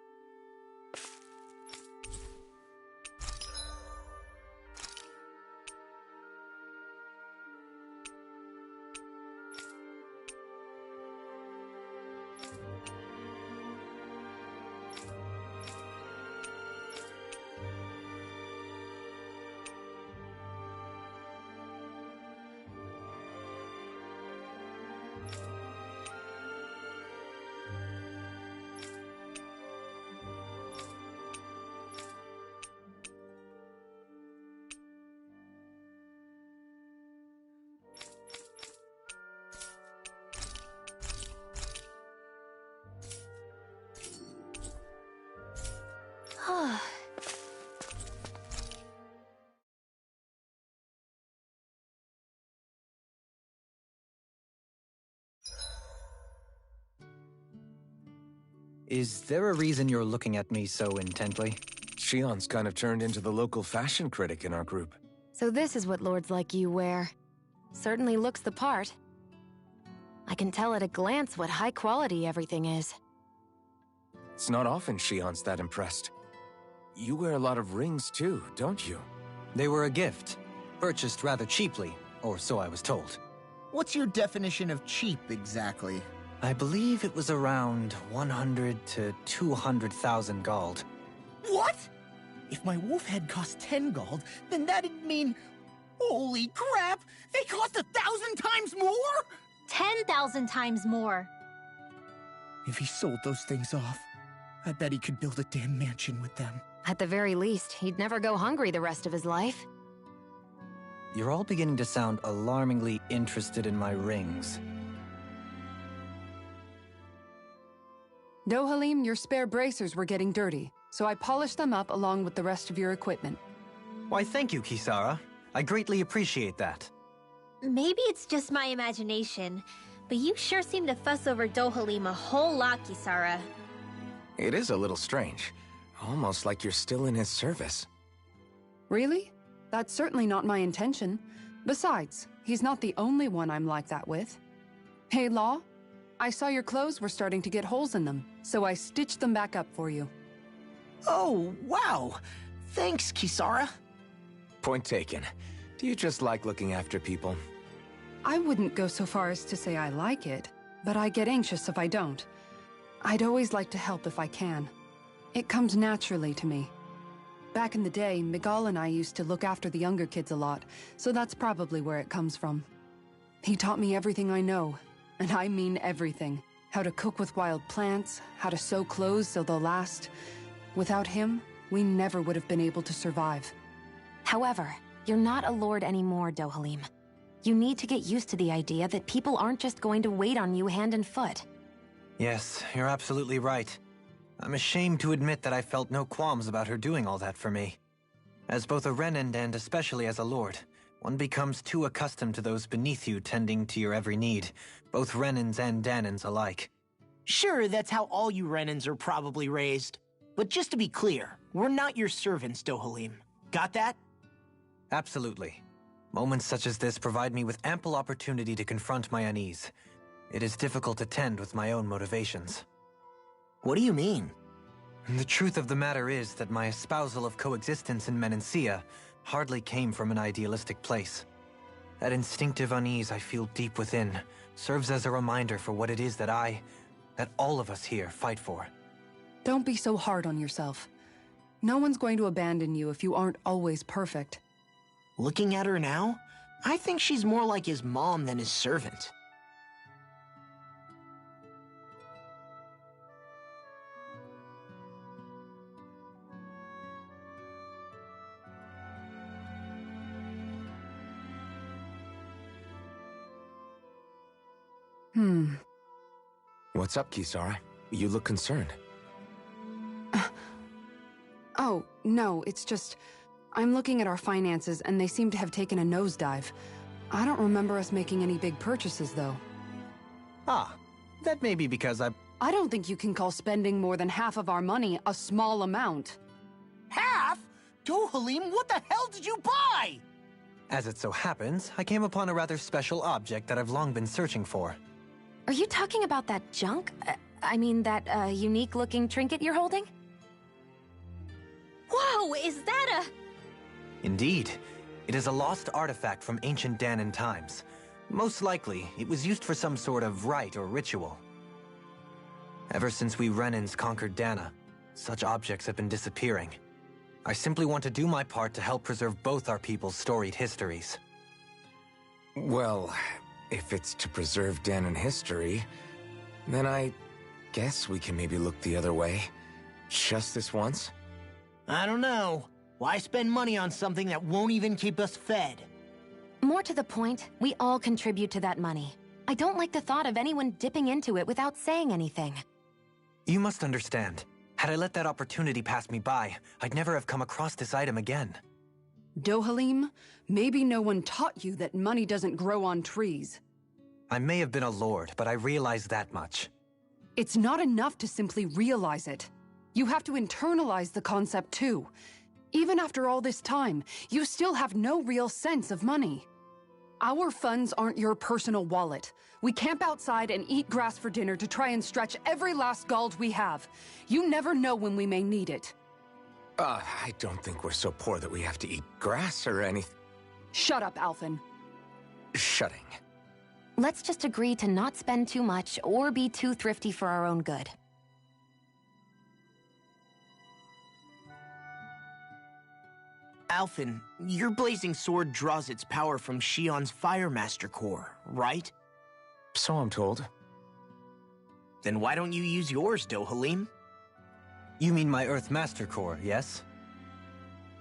Is there a reason you're looking at me so intently? Shion's kind of turned into the local fashion critic in our group. So this is what lords like you wear. Certainly looks the part. I can tell at a glance what high quality everything is. It's not often Shion's that impressed. You wear a lot of rings too, don't you? They were a gift. Purchased rather cheaply, or so I was told. What's your definition of cheap, exactly? I believe it was around 100 to 200,000 gold. What? If my wolf head cost 10 gold, then that'd mean... Holy crap! They cost 1,000 times more?! 10,000 times more. If he sold those things off, I bet he could build a damn mansion with them. At the very least, he'd never go hungry the rest of his life. You're all beginning to sound alarmingly interested in my rings. Dohalim, your spare bracers were getting dirty, so I polished them up along with the rest of your equipment. Why, thank you, Kisara. I greatly appreciate that. Maybe it's just my imagination, but you sure seem to fuss over Dohalim a whole lot, Kisara. It is a little strange. Almost like you're still in his service. Really? That's certainly not my intention. Besides, he's not the only one I'm like that with. Hey, Law, I saw your clothes were starting to get holes in them, so I stitched them back up for you. Oh, wow! Thanks, Kisara. Point taken. Do you just like looking after people? I wouldn't go so far as to say I like it, but I get anxious if I don't. I'd always like to help if I can. It comes naturally to me. Back in the day, Miguel and I used to look after the younger kids a lot, so that's probably where it comes from. He taught me everything I know, and I mean everything. How to cook with wild plants, how to sew clothes so they'll last. Without him, we never would have been able to survive. However, you're not a lord anymore, Dohalim. You need to get used to the idea that people aren't just going to wait on you hand and foot. Yes, you're absolutely right. I'm ashamed to admit that I felt no qualms about her doing all that for me. As both a Renan and especially as a lord, one becomes too accustomed to those beneath you tending to your every need, both Renans and Danans alike. Sure, that's how all you Renans are probably raised. But just to be clear, we're not your servants, Dohalim. Got that? Absolutely. Moments such as this provide me with ample opportunity to confront my unease. It is difficult to tend with my own motivations. What do you mean? The truth of the matter is that my espousal of coexistence in Menancia hardly came from an idealistic place. That instinctive unease I feel deep within serves as a reminder for what it is that all of us here fight for. Don't be so hard on yourself. No one's going to abandon you if you aren't always perfect. Looking at her now, I think she's more like his mom than his servant. What's up, Kisara? You look concerned. Oh, no, it's just... I'm looking at our finances and they seem to have taken a nosedive. I don't remember us making any big purchases, though. Ah, that may be because I don't think you can call spending more than half of our money a small amount. Half? Dohalim, what the hell did you buy? As it so happens, I came upon a rather special object that I've long been searching for. Are you talking about that junk? I mean, that unique-looking trinket you're holding? Whoa, is that a... Indeed. It is a lost artifact from ancient Danan times. Most likely, it was used for some sort of rite or ritual. Ever since we Renans conquered Dana, such objects have been disappearing. I simply want to do my part to help preserve both our people's storied histories. Well, if it's to preserve Danan history, then I guess we can maybe look the other way. Just this once? I don't know. Why spend money on something that won't even keep us fed? More to the point, we all contribute to that money. I don't like the thought of anyone dipping into it without saying anything. You must understand. Had I let that opportunity pass me by, I'd never have come across this item again. Dohalim, maybe no one taught you that money doesn't grow on trees. I may have been a lord, but I realize that much. It's not enough to simply realize it. You have to internalize the concept too. Even after all this time, you still have no real sense of money. Our funds aren't your personal wallet. We camp outside and eat grass for dinner to try and stretch every last gold we have. You never know when we may need it. I don't think we're so poor that we have to eat grass or anything. Shut up, Alphen. Shutting. Let's just agree to not spend too much or be too thrifty for our own good. Alphen, your blazing sword draws its power from Shion's Fire Master Core, right? So I'm told. Then why don't you use yours, Dohalim? You mean my Earth Master Core, yes?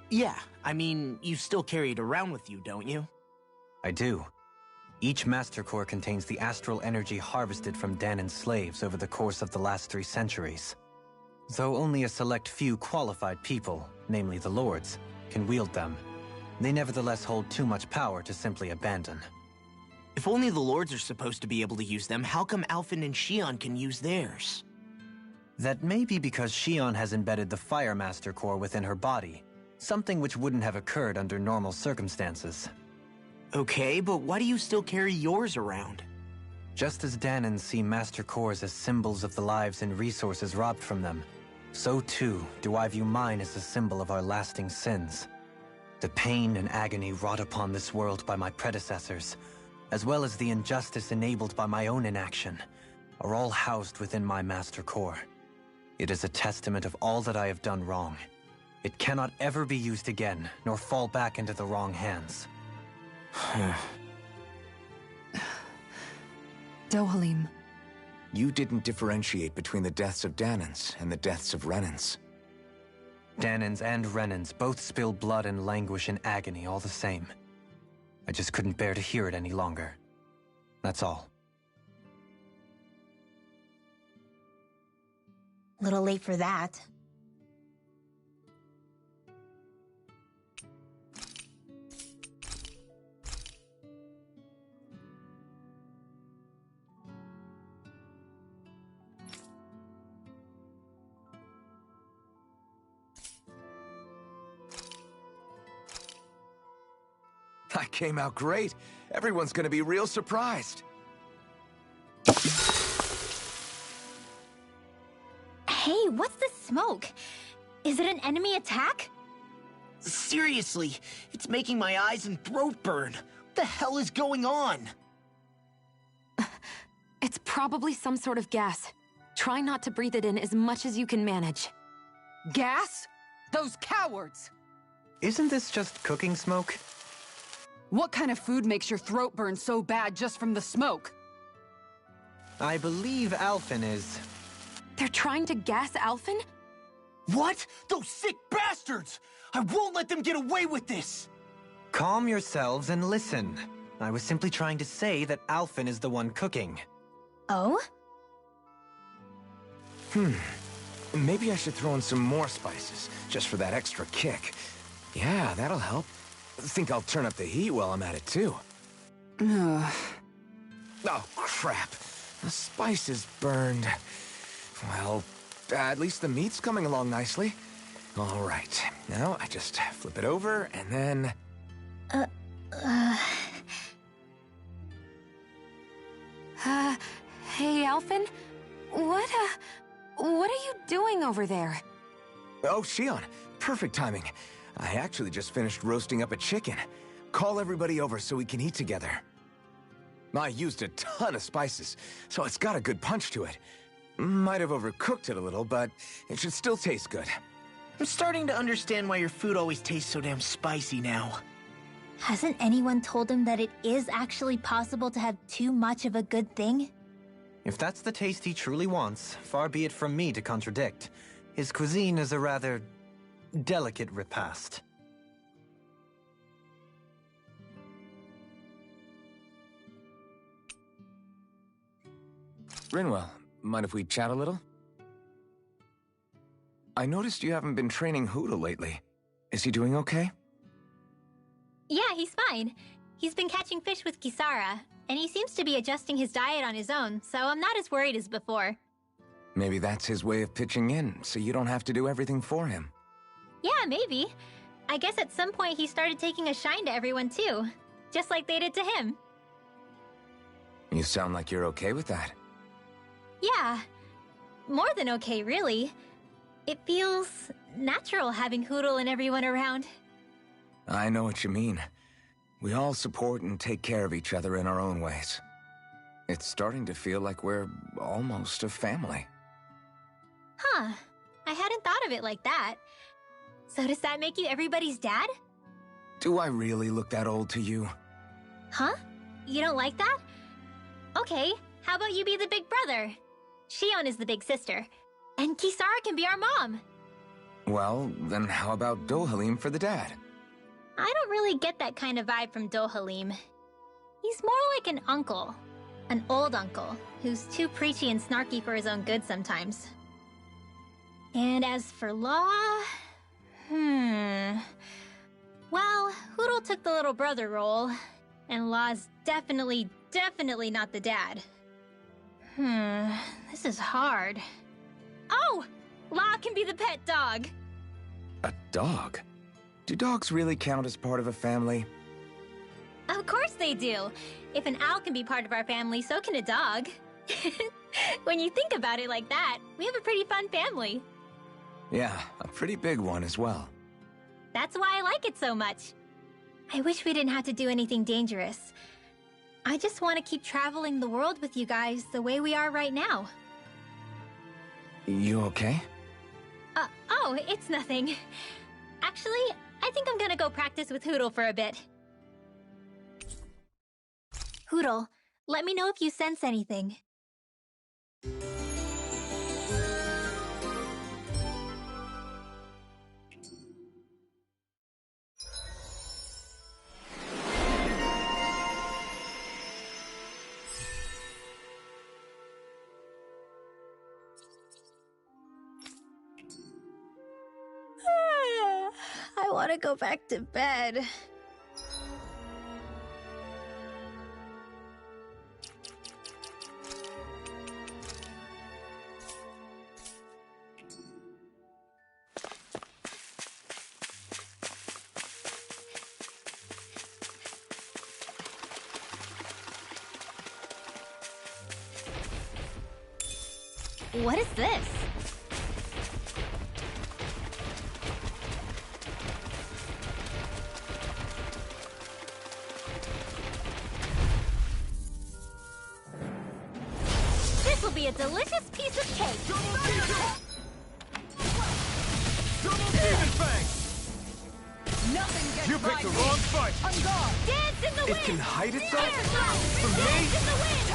Yeah, I mean, you still carry it around with you, don't you? I do. Each Master Core contains the astral energy harvested from Danon's slaves over the course of the last 3 centuries. Though only a select few qualified people, namely the Lords, can wield them, they nevertheless hold too much power to simply abandon. If only the Lords are supposed to be able to use them, how come Alphen and Shion can use theirs? That may be because Shion has embedded the Fire Master Core within her body, something which wouldn't have occurred under normal circumstances. Okay, but why do you still carry yours around? Just as Danons see Master Cores as symbols of the lives and resources robbed from them, so too do I view mine as a symbol of our lasting sins. The pain and agony wrought upon this world by my predecessors, as well as the injustice enabled by my own inaction, are all housed within my Master Core. It is a testament of all that I have done wrong. It cannot ever be used again, nor fall back into the wrong hands. Dohalim. You didn't differentiate between the deaths of Danons and the deaths of Renans. Danons and Renans both spill blood and languish in agony all the same. I just couldn't bear to hear it any longer. That's all. Little late for that. I came out great. Everyone's gonna be real surprised. Hey, what's the smoke? Is it an enemy attack? Seriously, it's making my eyes and throat burn. What the hell is going on? It's probably some sort of gas. Try not to breathe it in as much as you can manage. Gas? Those cowards! Isn't this just cooking smoke? What kind of food makes your throat burn so bad just from the smoke? I believe Alphen is... They're trying to gas Alphen? What? Those sick bastards! I won't let them get away with this! Calm yourselves and listen. I was simply trying to say that Alphen is the one cooking. Oh? Maybe I should throw in some more spices, just for that extra kick. Yeah, that'll help. Think I'll turn up the heat while I'm at it, too. Oh, crap. The spice is burned. Well, at least the meat's coming along nicely. All right. Now, I just flip it over, and then... Hey, Alphen? What are you doing over there? Oh, Shion. Perfect timing. I actually just finished roasting up a chicken. Call everybody over so we can eat together. I used a ton of spices, so it's got a good punch to it. Might have overcooked it a little, but it should still taste good. I'm starting to understand why your food always tastes so damn spicy now. Hasn't anyone told him that it is actually possible to have too much of a good thing? If that's the taste he truly wants, far be it from me to contradict. His cuisine is a rather delicate repast. Rinwell, mind if we chat a little? I noticed you haven't been training Huda lately. Is he doing okay? Yeah, he's fine. He's been catching fish with Kisara, and he seems to be adjusting his diet on his own, so I'm not as worried as before. Maybe that's his way of pitching in, so you don't have to do everything for him. Yeah, maybe. I guess at some point he started taking a shine to everyone too. Just like they did to him. You sound like you're okay with that. Yeah. More than okay, really. It feels natural having Hootle and everyone around. I know what you mean. We all support and take care of each other in our own ways. It's starting to feel like we're almost a family. Huh. I hadn't thought of it like that. So does that make you everybody's dad? Do I really look that old to you? Huh? You don't like that? Okay, how about you be the big brother? Shion is the big sister. And Kisara can be our mom. Well, then how about Dohalim for the dad? I don't really get that kind of vibe from Dohalim. He's more like an uncle. An old uncle, who's too preachy and snarky for his own good sometimes. And as for Law... Well, Hootle took the little brother role, and Law's definitely not the dad. This is hard. Oh! Law can be the pet dog! A dog? Do dogs really count as part of a family? Of course they do! If an owl can be part of our family, so can a dog. When you think about it like that, we have a pretty fun family. Yeah, a pretty big one as well. That's why I like it so much. I wish we didn't have to do anything dangerous. I just want to keep traveling the world with you guys the way we are right now. You okay? Oh, it's nothing. Actually, I think I'm gonna go practice with Hootle for a bit. Hootle, let me know if you sense anything. I want to go back to bed. What is this? This will be a delicious piece of cake. Nothing gets You by picked the me. wrong fight. On guard. Dance in the wind! It can hide itself? From me? Dance in the wind!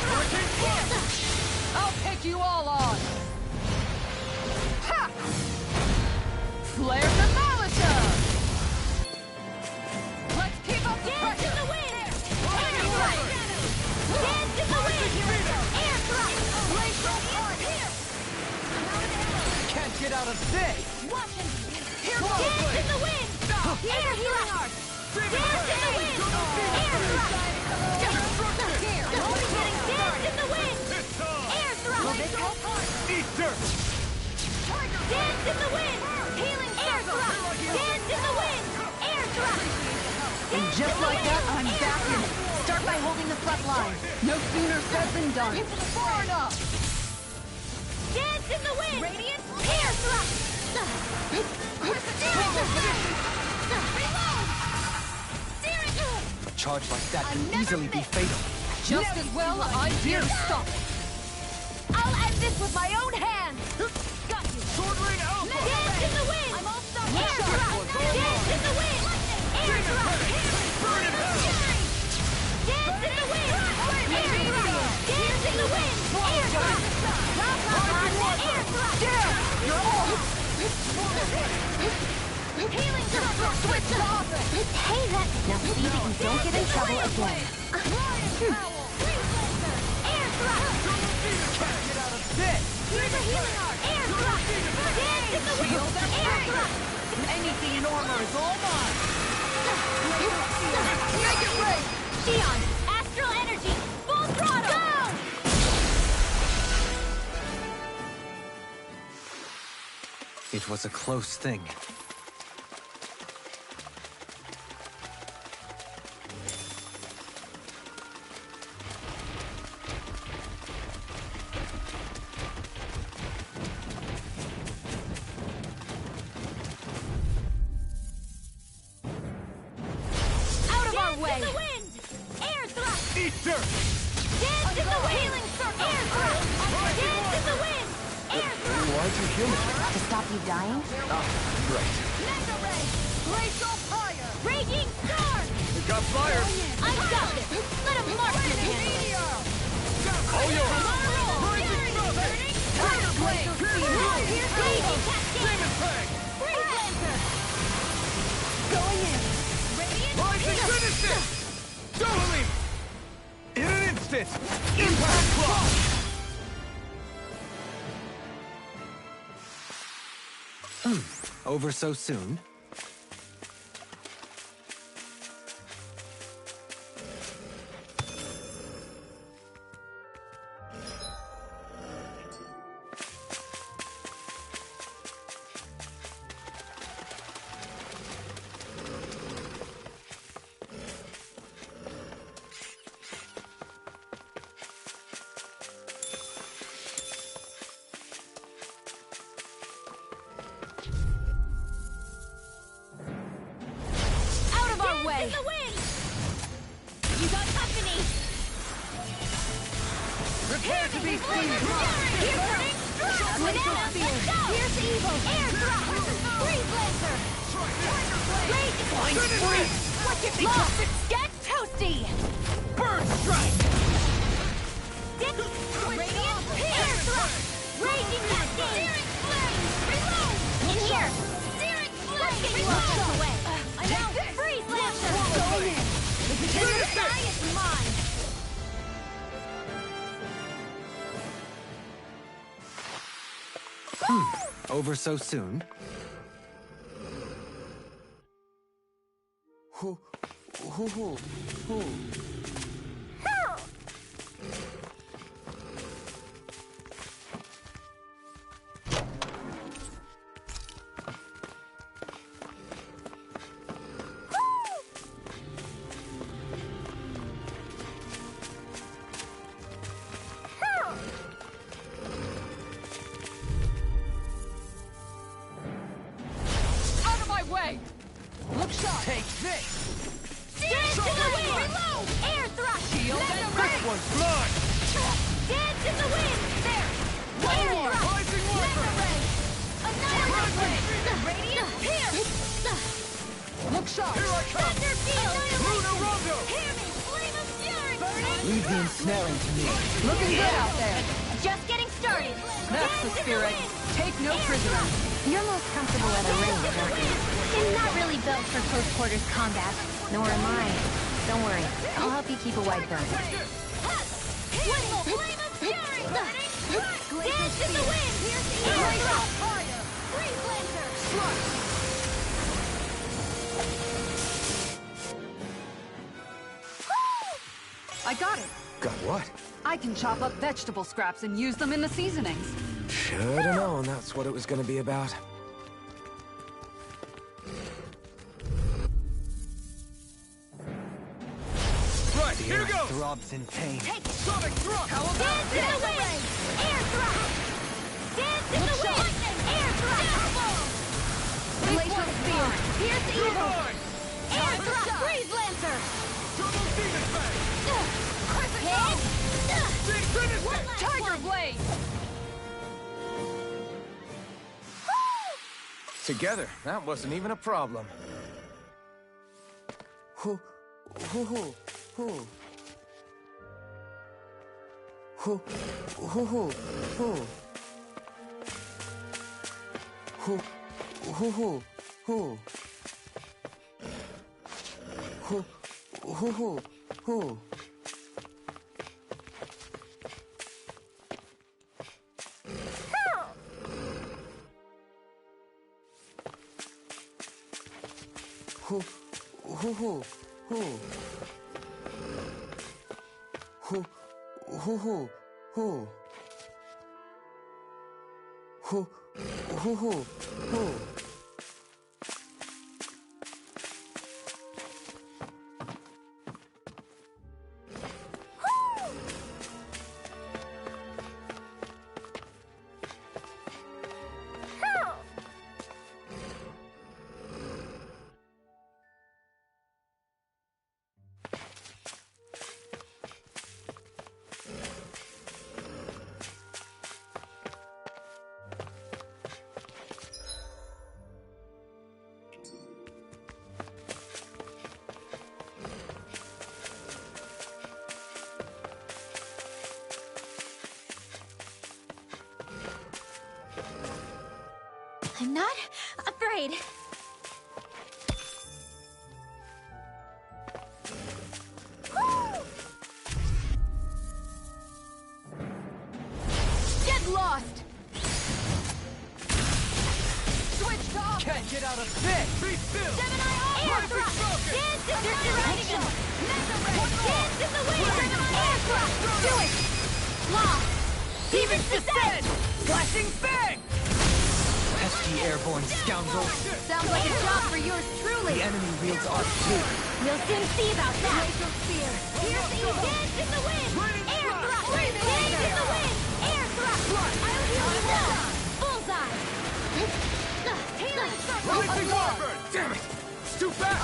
Hurricane I'll take you all on. Ha! Flare the Molotov. Let's keep up the Dance in pressure. the wind! Air thrust! Dance in the wind! Air thrust! Glacial fire. Can't get out of this! Watch and here Dance in the wind! Air healing art! Dance in the wind! Air thrust! Here. Dance in the wind! It's on! Air thrust! Eat dirt! Dance in the wind! Healing air thrust! Dance in the wind! Air thrust! And just like that, I'm back in it. Start by holding the front line. No sooner said than done. Far enough. Dance in the wind! Radiant air thrust! A charge like that could easily be fatal. Just as well, I'm here to stop it. I'll end this with my own hands! Got you. Sword Rain Alpha! Dance in the wind! I'm all stuck. Air thrust! Dance in the wind! Air thrust! Burn in hell! Dance in the wind! Air thrust! Dance in the wind! Air thrust! Air thrust! You're all. Healing thrust! Switch off! Hey, that... Now see that you don't get in trouble again. Air thrust! Get out of this! Here's a healing art! Air thrust! Dance in the wind! Air thrust! Anything normal is all mine. Make it rain. Shion, astral energy! Full throttle! Go! was a close thing. Out of our way! The wind! Air thrust! Eat dirt! Dance in the healing circle! Air thrust! Dance in the wind! Air thrust! Why'd you heal me? To stop you dying? Right. Mega ray! Glacial fire! Raging storm! We got fire! I got this! Let him mark this meteor! All yours! Rising burning! Tiger blade! Raging cascade! Demon Fang! Freeze lancer! Going in! Radiant Rising finish it! Doubling! In an instant! Impact block! Over so soon? out of our way! In the wind! You got company! Prepare to be seen! Here's burning! Banana! Here's evil! Air thrust! Freeze lancer! Rage Finish it! What's your lost? Get toasty! Bird strike! Radiant air thrust! Raging cascade! Searing flame! Reload! In here! Searing flame! Let's get you all shot away! I know! Freeze lancer! Going in! The sky is mine! Over so soon? Out of my way! Look sharp! Take this! Dance in the wind! Reload! Air thrust! Shield Mega and ray! This one's mine! Dance in the wind! There! One Air more! thrust! Rising Mega Wiper! ray! Annihilate ray! Radiant pierce! Look sharp! Here I come! Thunder field! Lunar Rondo! Hear me! Flame of fury! Burning! Leave the ensnaring to me. Looking good out there! Just getting started! That's the spirit! Take no prisoners! You're most comfortable at a range, aren't you? I'm not really built for close quarters combat. Nor am I. Don't worry. I'll help you keep a wide berth. One more flame of fury! Burning! Dance in the wind! Air thrust! Freeze lancer! I got it. Got what? I can chop up vegetable scraps and use them in the seasonings. Should've known that's what it was gonna be about. Right, here The goes! earth throbs in pain. Take it! Sonic thrust! How about dance in the wind? Air thrust! Dance in the wind! Air thrust! Glacial spear! Pierce evil! Air thrust! Freeze lancer! Turbo Demon Fang! Hit! Finish it! Tiger blade! Together, that wasn't even a problem. Hoo, hoo, hoo, hoo. Hoo, hoo, hoo, hoo. Hoo, hoo, hoo, hoo. Hoo, hoo, hoo, hoo. Hoo, hoo, hoo, hoo. Hoo, hoo, hoo, hoo. Hoo, Hoo-hoo. Hoo. I'm not afraid. Get lost! Switch to offense! Can't get out of this! Be still! Gemini air thrust! Dance in the direction! Mega ray! Dance in the wind! Gemini air thrust! Do it! Lost! Demons descend! Flashing bang! Pesky airborne scoundrel. Sounds like a job for yours truly! The enemy wields ours too. We'll soon see about that! Glacial spear! Piercing! Dance in the wind! Air thrust! Dance in the wind! Air thrust! I'll use the wall! Bullseye! Rising Warbird! Damn it! It's too fast!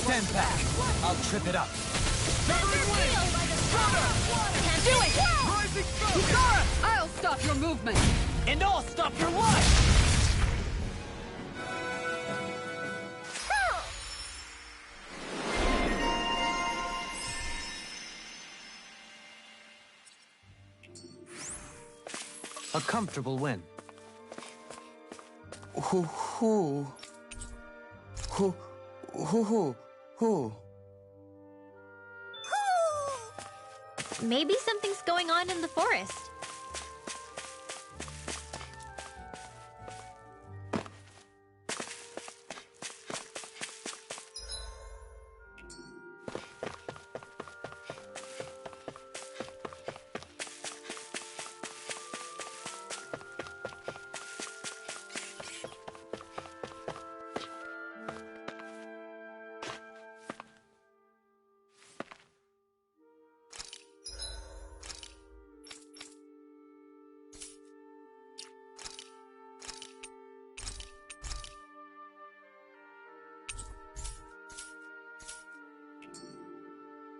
Stand back. I'll trip it up. Severing Wing! Can't do it! Rising Falcon! Kisara! I'll stop your movement! And I'll stop your life! A comfortable win. Hoo hoo. Hoo hoo hoo hoo. Maybe something's going on in the forest.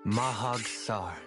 Mahag Sar.